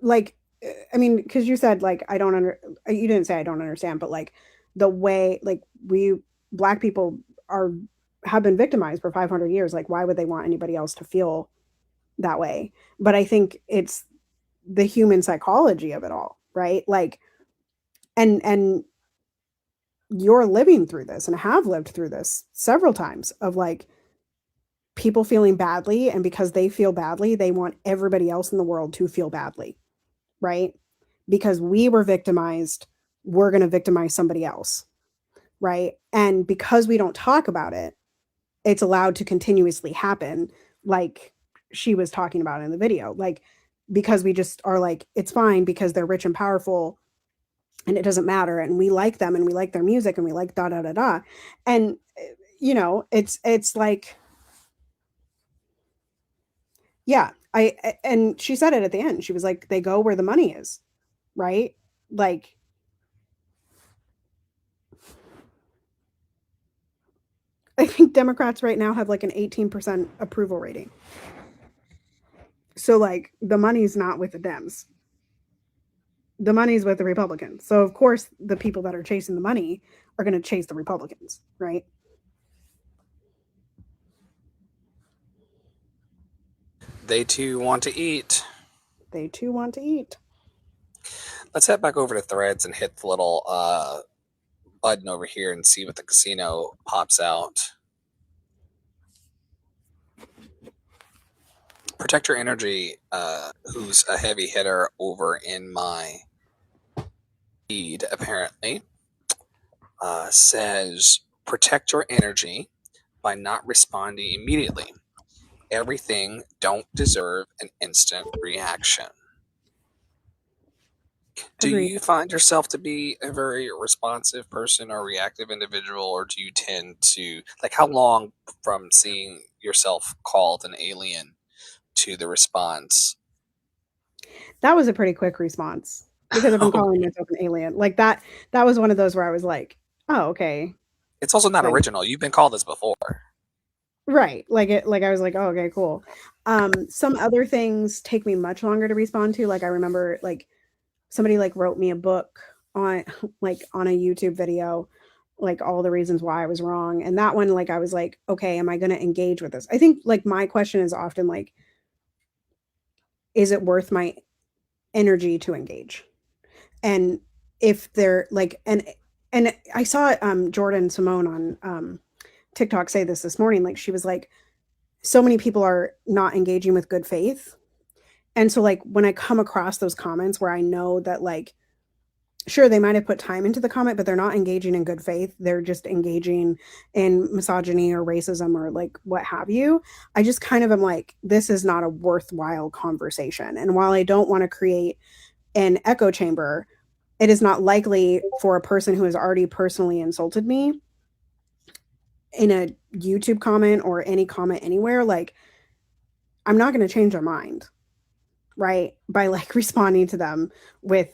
S2: like, I mean, because you said like you didn't say I don't understand, but like the way like we Black people have been victimized for 500 years. Like, why would they want anybody else to feel that way? But I think it's the human psychology of it all, right? Like, and you're living through this and have lived through this several times of like people feeling badly, and because they feel badly, they want everybody else in the world to feel badly, right? Because we were victimized, we're going to victimize somebody else, right? And because we don't talk about it, it's allowed to continuously happen, like she was talking about in the video. Like, because we just are like, it's fine because they're rich and powerful and it doesn't matter, and we like them, and we like their music, and we like da da da da. And it's like, yeah, and she said it at the end. She was like, they go where the money is, right? Like, I think Democrats right now have like an 18% approval rating. So like the money's not with the Dems. The money's with the Republicans. So of course the people that are chasing the money are going to chase the Republicans, right?
S1: They too want to eat.
S2: They too want to eat.
S1: Let's head back over to Threads and hit the little button over here and see what the casino pops out. Protect Your Energy, who's a heavy hitter over in my feed, apparently, says, protect your energy by not responding immediately. Everything don't deserve an instant reaction. Do
S2: Agreed.
S1: you find yourself to be a very responsive person or reactive individual, or do you tend to, like, how long from seeing yourself called an alien to the response?
S2: That was a pretty quick response because I've been calling myself an alien. Like that was one of those where I was like, "Oh, okay."
S1: It's also not
S2: Like,
S1: original. You've been called this before.
S2: right. Like I was like, "Oh, okay, cool." Some other things take me much longer to respond to. Like I remember like somebody like wrote me a book on like on a YouTube video, like all the reasons why I was wrong. And that one, like I was like, okay, am I going to engage with this? I think like my question is often like, is it worth my energy to engage? And if they're like, and I saw Jordan Simone on TikTok say this morning. Like she was like, so many people are not engaging with good faith. And so like when I come across those comments where I know that like, sure, they might have put time into the comment, but they're not engaging in good faith. They're just engaging in misogyny or racism or like what have you. I just kind of am like, this is not a worthwhile conversation. And while I don't want to create an echo chamber, it is not likely for a person who has already personally insulted me in a YouTube comment or any comment anywhere. Like, I'm not going to change their mind, right? By like responding to them with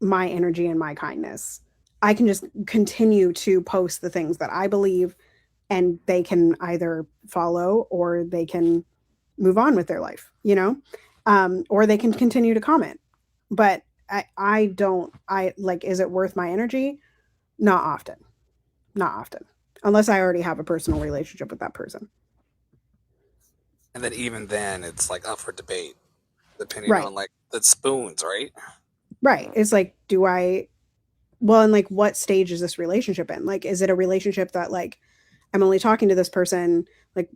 S2: my energy and my kindness. I can just continue to post the things that I believe, and they can either follow or they can move on with their life, or they can continue to comment. But I don't, I like, is it worth my energy? Not often. Not often. Unless I already have a personal relationship with that person.
S1: And then even then, it's like up for debate, depending
S2: Right.
S1: on like the spoons, right?
S2: Right. It's like, and like, what stage is this relationship in? Like, is it a relationship that like, I'm only talking to this person, like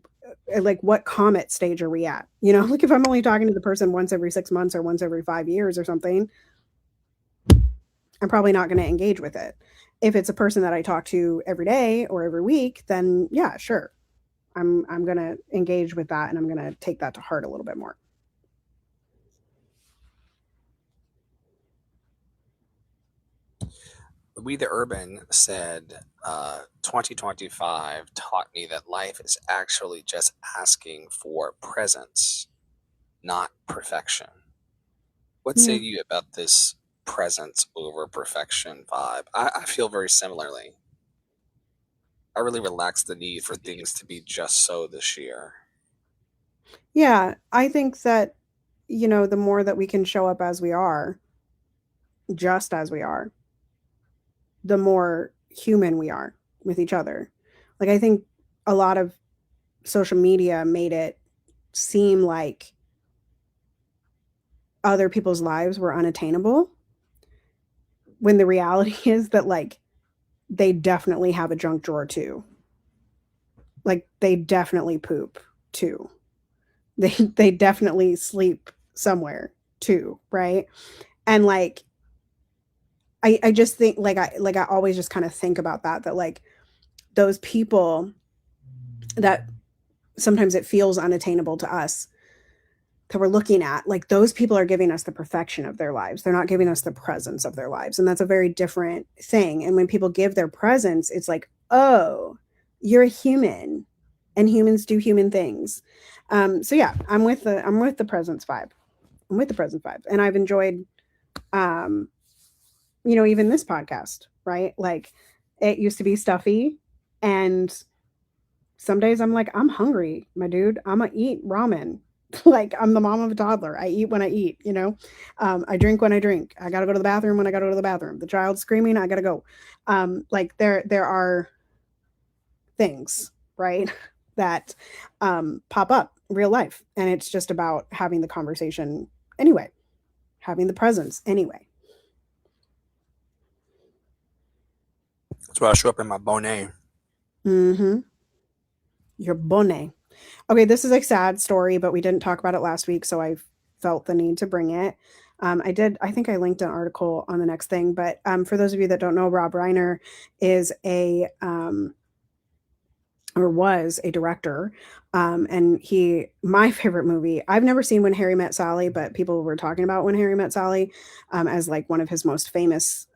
S2: what comet stage are we at? Like if I'm only talking to the person once every 6 months or once every 5 years or something, I'm probably not going to engage with it. If it's a person that I talk to every day or every week, then yeah, sure. I'm going to engage with that, and I'm going to take that to heart a little bit more.
S1: We the Urban said 2025 taught me that life is actually just asking for presence, not perfection. What say you about this presence over perfection vibe? I feel very similarly. I really relaxed the need for things to be just so this year.
S2: Yeah, I think that, the more that we can show up as we are, just as we are, the more human we are with each other. Like, I think a lot of social media made it seem like other people's lives were unattainable, when the reality is that, like, they definitely have a junk drawer too. Like, they definitely poop too. They definitely sleep somewhere too, right? And like, I just think I always just kind of think about that like those people that sometimes it feels unattainable to us, that we're looking at, like those people are giving us the perfection of their lives. They're not giving us the presence of their lives. And that's a very different thing. And when people give their presence, it's like, oh, you're a human and humans do human things. So yeah, I'm with the presence vibe. I'm with the presence vibe. And I've enjoyed even this podcast, right? Like it used to be stuffy, and some days I'm like, I'm hungry, my dude. I'm gonna eat ramen. Like I'm the mom of a toddler. I eat when I eat. I drink when I drink. I gotta go to the bathroom when I gotta go to the bathroom. The child's screaming, I gotta go. Like there are things, right, that pop up real life. And it's just about having the conversation anyway, having the presence anyway.
S1: That's why I show up in my bonnet.
S2: Mm-hmm. Your bonnet. Okay, this is a sad story, but we didn't talk about it last week, so I felt the need to bring it. I think I linked an article on the next thing, but for those of you that don't know, Rob Reiner is or was a director. And my favorite movie, I've never seen When Harry Met Sally, but people were talking about When Harry Met Sally as like one of his most famous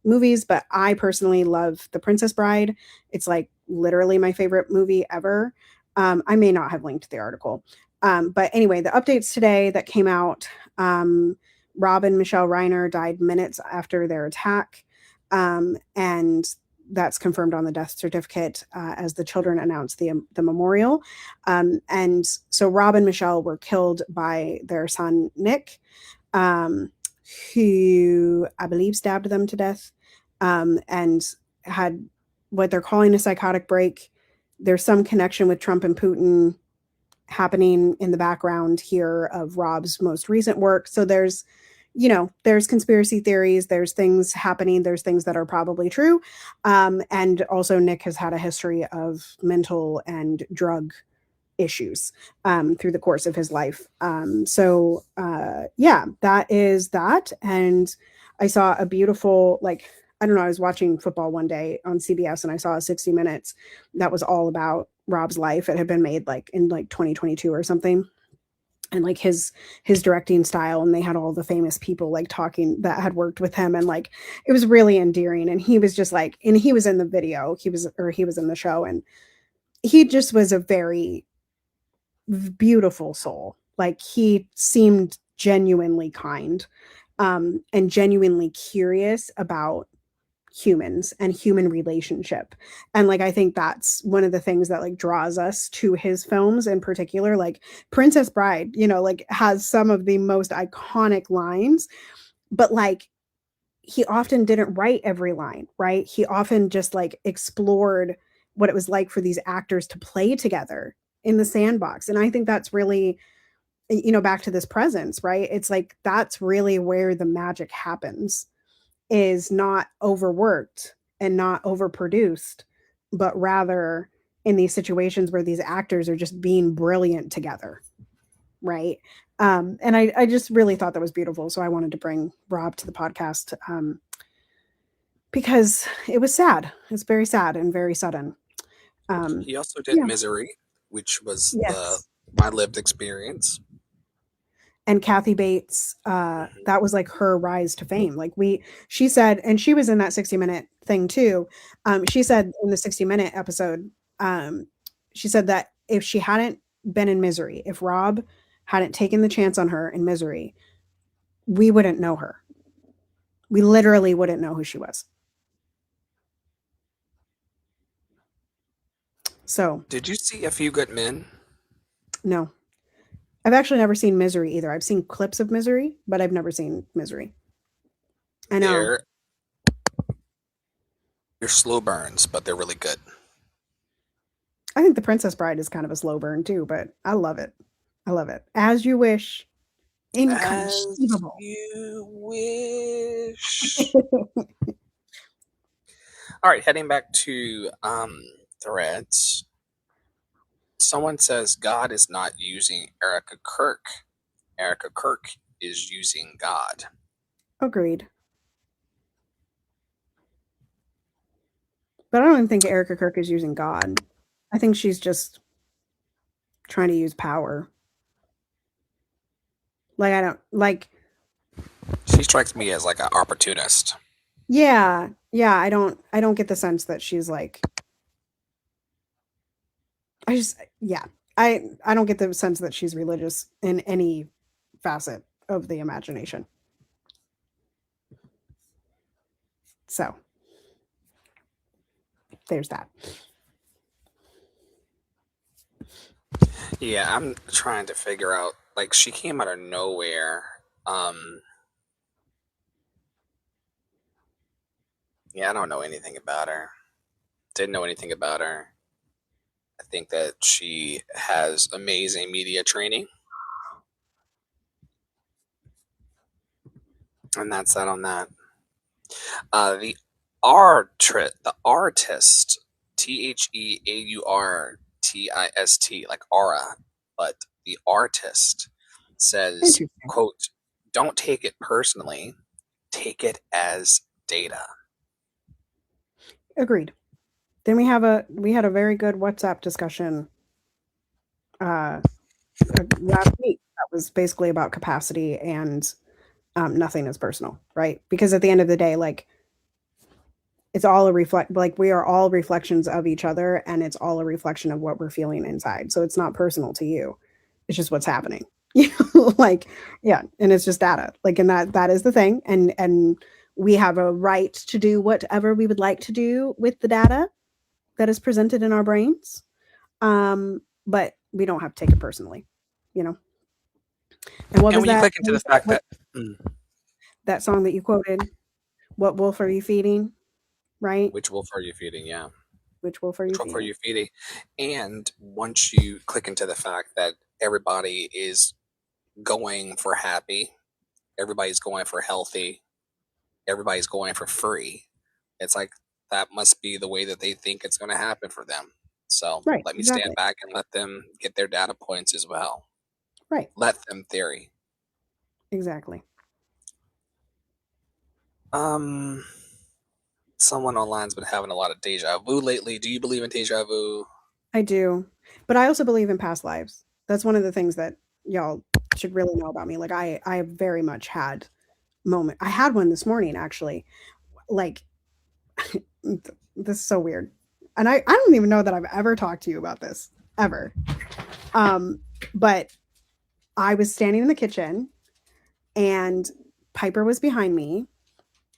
S2: movies. But I personally love The Princess Bride. It's like literally my favorite movie ever. I may not have linked the article. But anyway, the updates today that came out, Rob and Michelle Reiner died minutes after their attack. And that's confirmed on the death certificate as the children announced the memorial. And so Rob and Michelle were killed by their son, Nick, who I believe stabbed them to death and had what they're calling a psychotic break. There's some connection with Trump and Putin happening in the background here of Rob's most recent work. So there's conspiracy theories, there's things happening, there's things that are probably true. And also Nick has had a history of mental and drug issues through the course of his life. Yeah, that is that. And I saw a beautiful, like, I don't know, I was watching football one day on CBS and I saw a 60 Minutes that was all about Rob's life. It had been made like in like 2022 or something. And like his directing style, and they had all the famous people like talking that had worked with him, and like it was really endearing. And he was just like, and he was in the video, he was in the show, and he just was a very beautiful soul. Like he seemed genuinely kind and genuinely curious about humans and human relationship. And like I think that's one of the things that like draws us to his films in particular. Like Princess Bride, like has some of the most iconic lines, but like he often didn't write every line, right? He often just like explored what it was like for these actors to play together in the sandbox. And I think that's really, back to this presence, right? It's like that's really where the magic happens, is not overworked and not overproduced, but rather in these situations where these actors are just being brilliant together, right? And I just really thought that was beautiful. So I wanted to bring Rob to the podcast because it was sad. It's very sad and very sudden.
S1: He also did
S2: Yeah.
S1: Misery, which was
S2: Yes.
S1: my lived experience.
S2: And Kathy Bates, that was like her rise to fame. Like she said, and she was in that 60 Minute thing too. She said in the 60 Minute episode, she said that if she hadn't been in Misery, if Rob hadn't taken the chance on her in Misery, we wouldn't know her. We literally wouldn't know who she was. So,
S1: did you see A Few Good Men?
S2: No. I've actually never seen Misery either. I've seen clips of Misery, but I've never seen Misery. I know.
S1: They're slow burns, but they're really good.
S2: I think The Princess Bride is kind of a slow burn too, but I love it. I love it. As You Wish. Inconceivable.
S1: As you wish. All right, heading back to threads. Someone says God is not using Erica Kirk. Erica Kirk is using God.
S2: Agreed. But I don't even think Erica Kirk is using God. I think she's just trying to use power. Like, I don't like.
S1: She strikes me as like an opportunist.
S2: Yeah, yeah. I don't get the sense that she's like. I just, yeah. I don't get the sense that she's religious in any facet of the imagination. So there's that.
S1: Yeah, I'm trying to figure out. Like, she came out of nowhere. Yeah, I don't know anything about her. Didn't know anything about her. I think that she has amazing media training, and that's that on that. The the artist, TheAurtist, like aura, but the artist says,
S2: Interesting.
S1: "quote Don't take it personally. Take it as data."
S2: Agreed. Then we had a very good WhatsApp discussion uh, last week that was basically about capacity and nothing is personal, right? Because at the end of the day, like it's all a reflect, like we are all reflections of each other, and it's all a reflection of what we're feeling inside. So it's not personal to you; it's just what's happening. You know, like yeah, and it's just data. Like, and that is the thing, and we have a right to do whatever we would like to do with the data that is presented in our brains. But we don't have to take it personally, you know. And what
S1: And
S2: was
S1: when you
S2: that?
S1: click into the fact
S2: What
S1: that, mm,
S2: that song that you quoted? What wolf are you feeding? Right?
S1: which wolf are you feeding? Yeah.
S2: Which wolf are you
S1: Which wolf are
S2: feeding?
S1: you feeding? And once you click into the fact that everybody is going for happy, everybody's going for healthy, everybody's going for free, it's like that must be the way that they think it's going to happen for them. So
S2: Right.
S1: let me stand
S2: Exactly.
S1: back and let them get their data points as well.
S2: Right.
S1: Let them theory.
S2: Exactly.
S1: Um, Someone online's been having a lot of deja vu lately. Do you believe in deja vu?
S2: I do. But I also believe in past lives. That's one of the things that y'all should really know about me. Like I very much had moment. I had one this morning actually. Like this is so weird. And I don't even know that I've ever talked to you about this ever. Um but I was standing in the kitchen and Piper was behind me.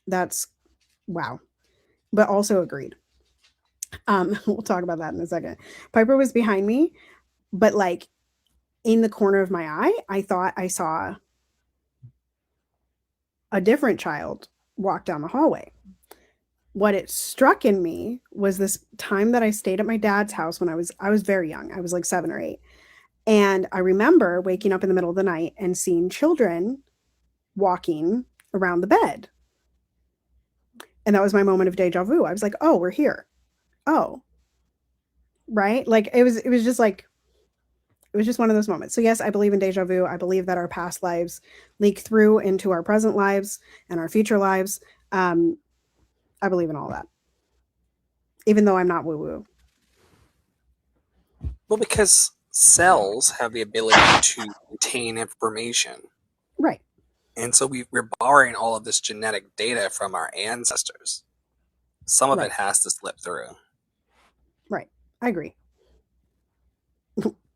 S2: That's wow. But also agreed. We'll talk about that in a second. Piper was behind me, but like in the corner of my eye, I thought I saw a different child walk down the hallway. What it struck in me was this time that I stayed at my dad's house when I was very young. I was like 7 or 8. And I remember waking up in the middle of the night and seeing children walking around the bed. And that was my moment of deja vu. I was like, "Oh, we're here." Oh, right? Like it was just like it was just one of those moments. So yes, I believe in deja vu. I believe that our past lives leak through into our present lives and our future lives. Um, I believe in all that, even though I'm not woo woo.
S1: Well, because cells have the ability to contain information.
S2: Right.
S1: And so we're borrowing all of this genetic data from our ancestors. Some of it
S2: Right.
S1: has to slip through.
S2: Right. I agree.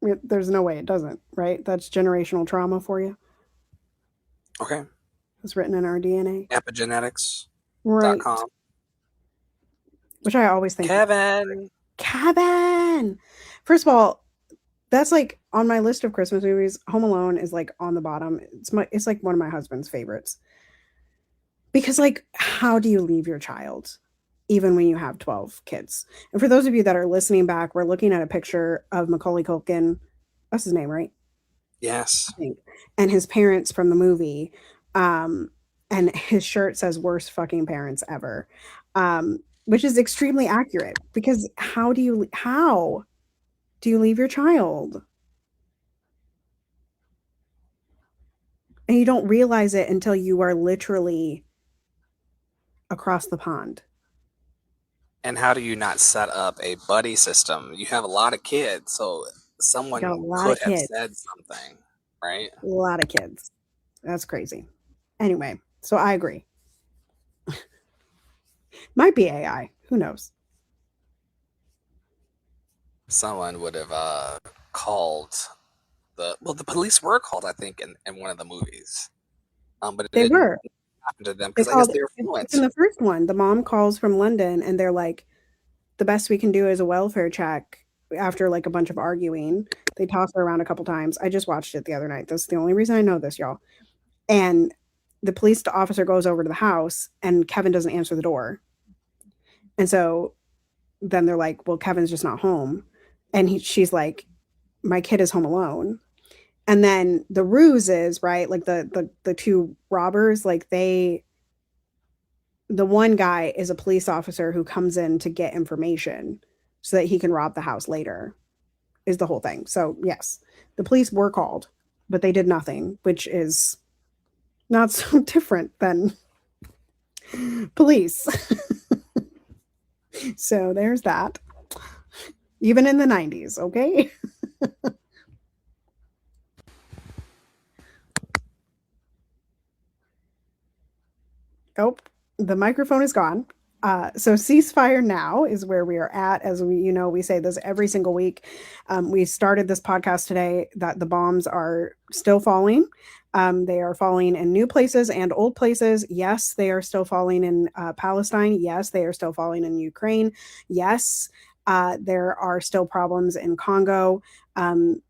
S2: There's no way it doesn't. Right. That's generational trauma for you.
S1: Okay.
S2: It's written in our DNA. Right.
S1: Epigenetics.com.
S2: Which I always think.
S1: Kevin.
S2: Kevin. First of all, that's like on my list of Christmas movies. Home Alone is like on the bottom. It's like one of my husband's favorites. Because like how do you leave your child even when you have 12 kids? And for those of you that are listening back, we're looking at a picture of Macaulay Culkin. That's his name, right?
S1: Yes.
S2: I think. And his parents from the movie. Um and his shirt says worst fucking parents ever. Which is extremely accurate because how do you leave your child? And you don't realize it until you are literally across the pond.
S1: And how do you not set up a buddy system? You have a lot of kids, so
S2: Got a
S1: someone
S2: lot of
S1: could have
S2: kids.
S1: said something, right?
S2: A lot of kids. That's crazy. Anyway, so I agree. Might be AI. Who knows?
S1: Someone would have called the police were called, I think, in one of the movies. But it
S2: They
S1: didn't
S2: were.
S1: happen to them
S2: They
S1: because I guess
S2: called
S1: they were
S2: it's in
S1: fluent.
S2: the first one. The mom calls from London and they're like, the best we can do is a welfare check after like a bunch of arguing. They toss her around a couple times. I just watched it the other night. That's the only reason I know this, y'all. And the police officer goes over to the house and Kevin doesn't answer the door. And so then they're like, well, Kevin's just not home. And she's like, my kid is home alone. And then the ruse is, right, like the two robbers, like the one guy is a police officer who comes in to get information so that he can rob the house later, is the whole thing. So yes, the police were called, but they did nothing, which is not so different than police. So there's that. Even in the 90s, okay? Oh, the microphone is gone. So ceasefire now is where we are at. As we say this every single week. We started this podcast today that the bombs are still falling. They are falling in new places and old places. Yes, they are still falling in Palestine. Yes, they are still falling in Ukraine. Yes, there are still problems in Congo.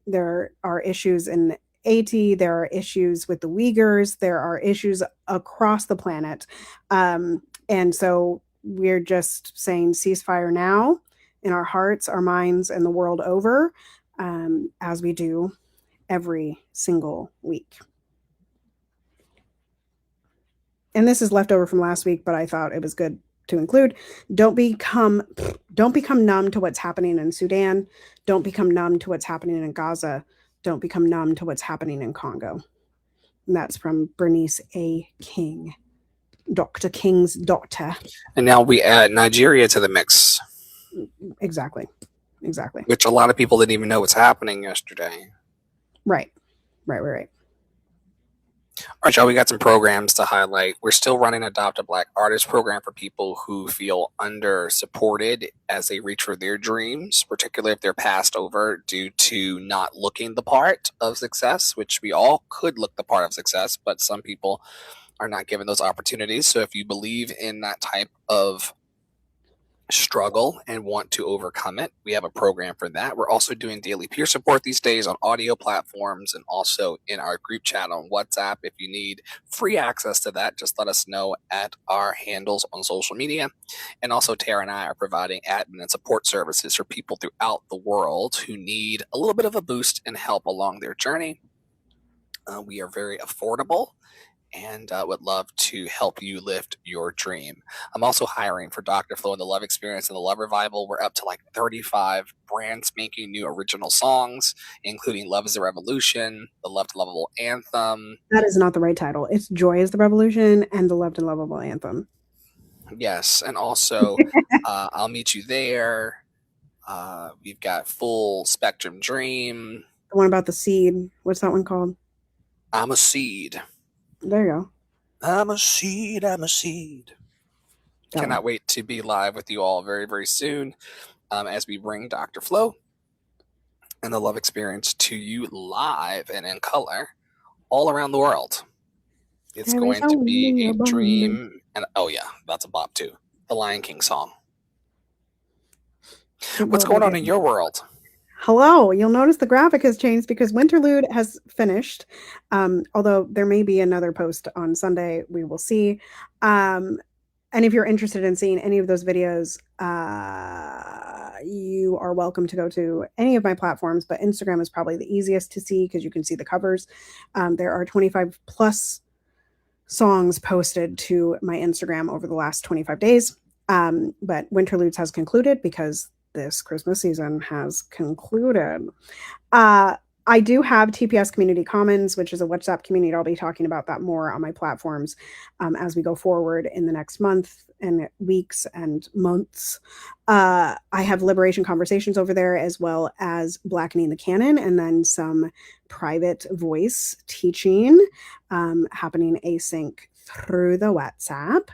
S2: There are issues in Haiti. There are issues with the Uyghurs. There are issues across the planet. And so we're just saying ceasefire now in our hearts, our minds, and the world over, as we do every single week. And this is leftover from last week, but I thought it was good to include. Don't become numb to what's happening in Sudan. Don't become numb to what's happening in Gaza. Don't become numb to what's happening in Congo. And that's from Bernice A. King, Dr. King's daughter.
S1: And now we add Nigeria to the mix.
S2: Exactly.
S1: Which a lot of people didn't even know what's happening yesterday.
S2: Right.
S1: All right, y'all, we got some programs to highlight. We're still running Adopt a Black Artist program for people who feel under-supported as they reach for their dreams, particularly if they're passed over due to not looking the part of success, which we all could look the part of success, but some people are not given those opportunities. So if you believe in that type of struggle and want to overcome it, we have a program for that. We're also doing daily peer support these days on audio platforms and also in our group chat on WhatsApp. If you need free access to that, just let us know at our handles on social media. And also Tara and I are providing admin and support services for people throughout the world who need a little bit of a boost and help along their journey. We are very affordable and would love to help you lift your dream. I'm also hiring for Dr. Flo and the Love Experience and the Love Revival. We're up to like 35 brand spanking new original songs, including Love is the Revolution, the Loved Lovable Anthem.
S2: That is not the right title. It's Joy is the Revolution and the Loved and Lovable Anthem.
S1: Yes, and also I'll Meet You There. We've got Full Spectrum Dream.
S2: The one about the seed. What's that one called?
S1: I'm a Seed.
S2: There you go.
S1: I'm a seed. Cannot wait to be live with you all very, very soon as we bring Dr. Flo and the Love Experience to you live and in color all around the world. It's going to be a dream. And oh yeah, that's a bop too. The Lion King song. What's going on in your world?
S2: Hello. You'll notice the graphic has changed because Winterlude has finished. Although there may be another post on Sunday. We will see. And if you're interested in seeing any of those videos, you are welcome to go to any of my platforms, but Instagram is probably the easiest to see because you can see the covers. There are 25 plus songs posted to my Instagram over the last 25 days. But Winterludes has concluded because this Christmas season has concluded. I I do have TPS Community Commons, which is a WhatsApp community. I'll be talking about that more on my platforms as we go forward in the next month and weeks and months. I have liberation conversations over there, as well as blackening the canon, and then some private voice teaching happening async through the WhatsApp.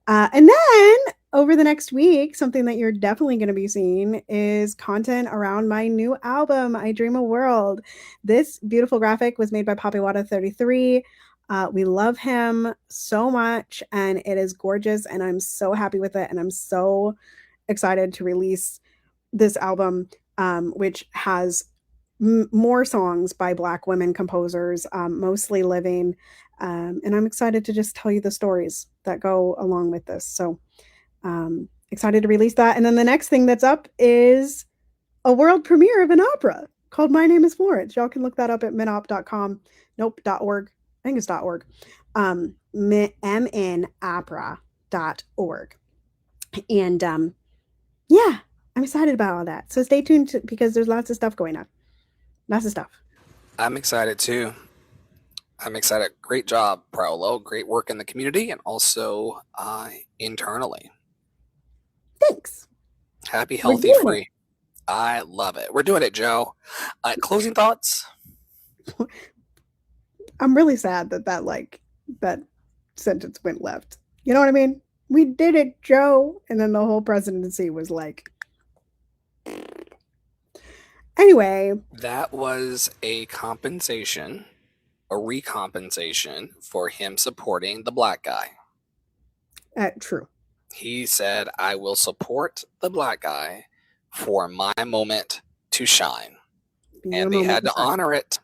S2: And then over the next week, something that you're definitely going to be seeing is content around my new album, I Dream a World. This beautiful graphic was made by Poppywada33. We love him so much, and it is gorgeous, and I'm so happy with it, and I'm so excited to release this album, which has more songs by Black women composers, mostly living. And I'm excited to just tell you the stories that go along with this. So excited to release that. And then the next thing that's up is a world premiere of an opera called My Name is Florence. Y'all can look that up at minop.com. Nope, .org. I think it's .org. mnopera.org. And yeah, I'm excited about all that. So stay tuned because there's lots of stuff going on. Lots of stuff.
S1: I'm excited too. I'm excited. Great job, Priolo. Great work in the community and also internally.
S2: Thanks.
S1: Happy, healthy, free. I love it. We're doing it, Joe. Closing thoughts?
S2: I'm really sad that sentence went left. You know what I mean? We did it, Joe. And then the whole presidency was like... Anyway.
S1: That was a recompensation for him supporting the Black guy.
S2: True.
S1: He said, I will support the Black guy for my moment to shine. And they had to honor it.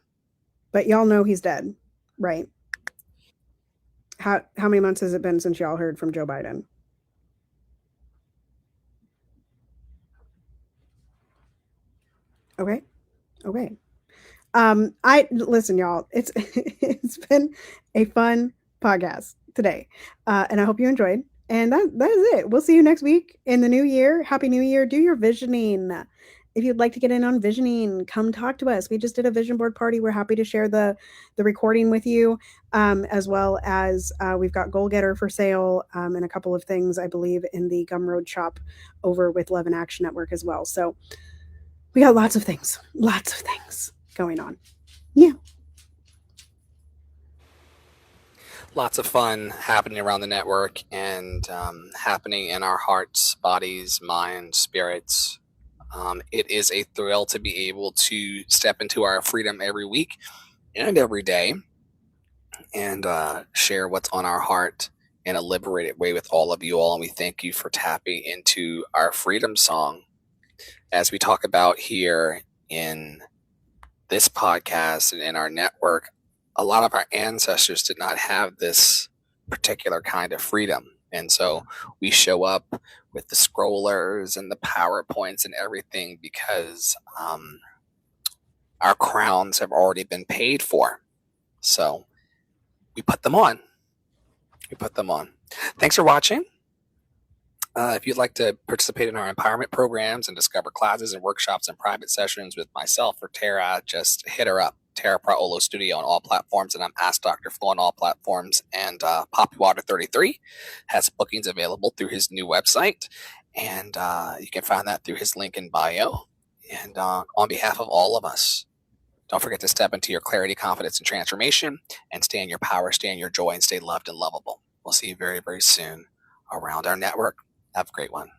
S2: But y'all know he's dead, right? How many months has it been since y'all heard from Joe Biden? Okay. Listen, y'all. It's been a fun podcast today, and I hope you enjoyed. And that is it. We'll see you next week in the new year. Happy New Year. Do your visioning. If you'd like to get in on visioning, come talk to us. We just did a vision board party. We're happy to share the recording with you, as well as we've got Goal Getter for sale and a couple of things, I believe, in the Gumroad shop over with Love and Action Network as well. So we got lots of things going on. Yeah.
S1: Lots of fun happening around the network and happening in our hearts, bodies, minds, spirits. It is a thrill to be able to step into our freedom every week and every day and share what's on our heart in a liberated way with all of you all. And we thank you for tapping into our freedom song. As we talk about here in this podcast and in our network, a lot of our ancestors did not have this particular kind of freedom. And so we show up with the scrollers and the PowerPoints and everything because our crowns have already been paid for. So we put them on. Thanks for watching. If you'd like to participate in our empowerment programs and discover classes and workshops and private sessions with myself or Tara, just hit her up. Tara Priolo Studio on all platforms, and I'm Ask Dr. Flo on all platforms. And Poppywater33 has bookings available through his new website, and you can find that through his link in bio. And on behalf of all of us, don't forget to step into your clarity, confidence, and transformation, and stay in your power, stay in your joy, and stay loved and lovable. We'll see you very, very soon around our network. Have a great one.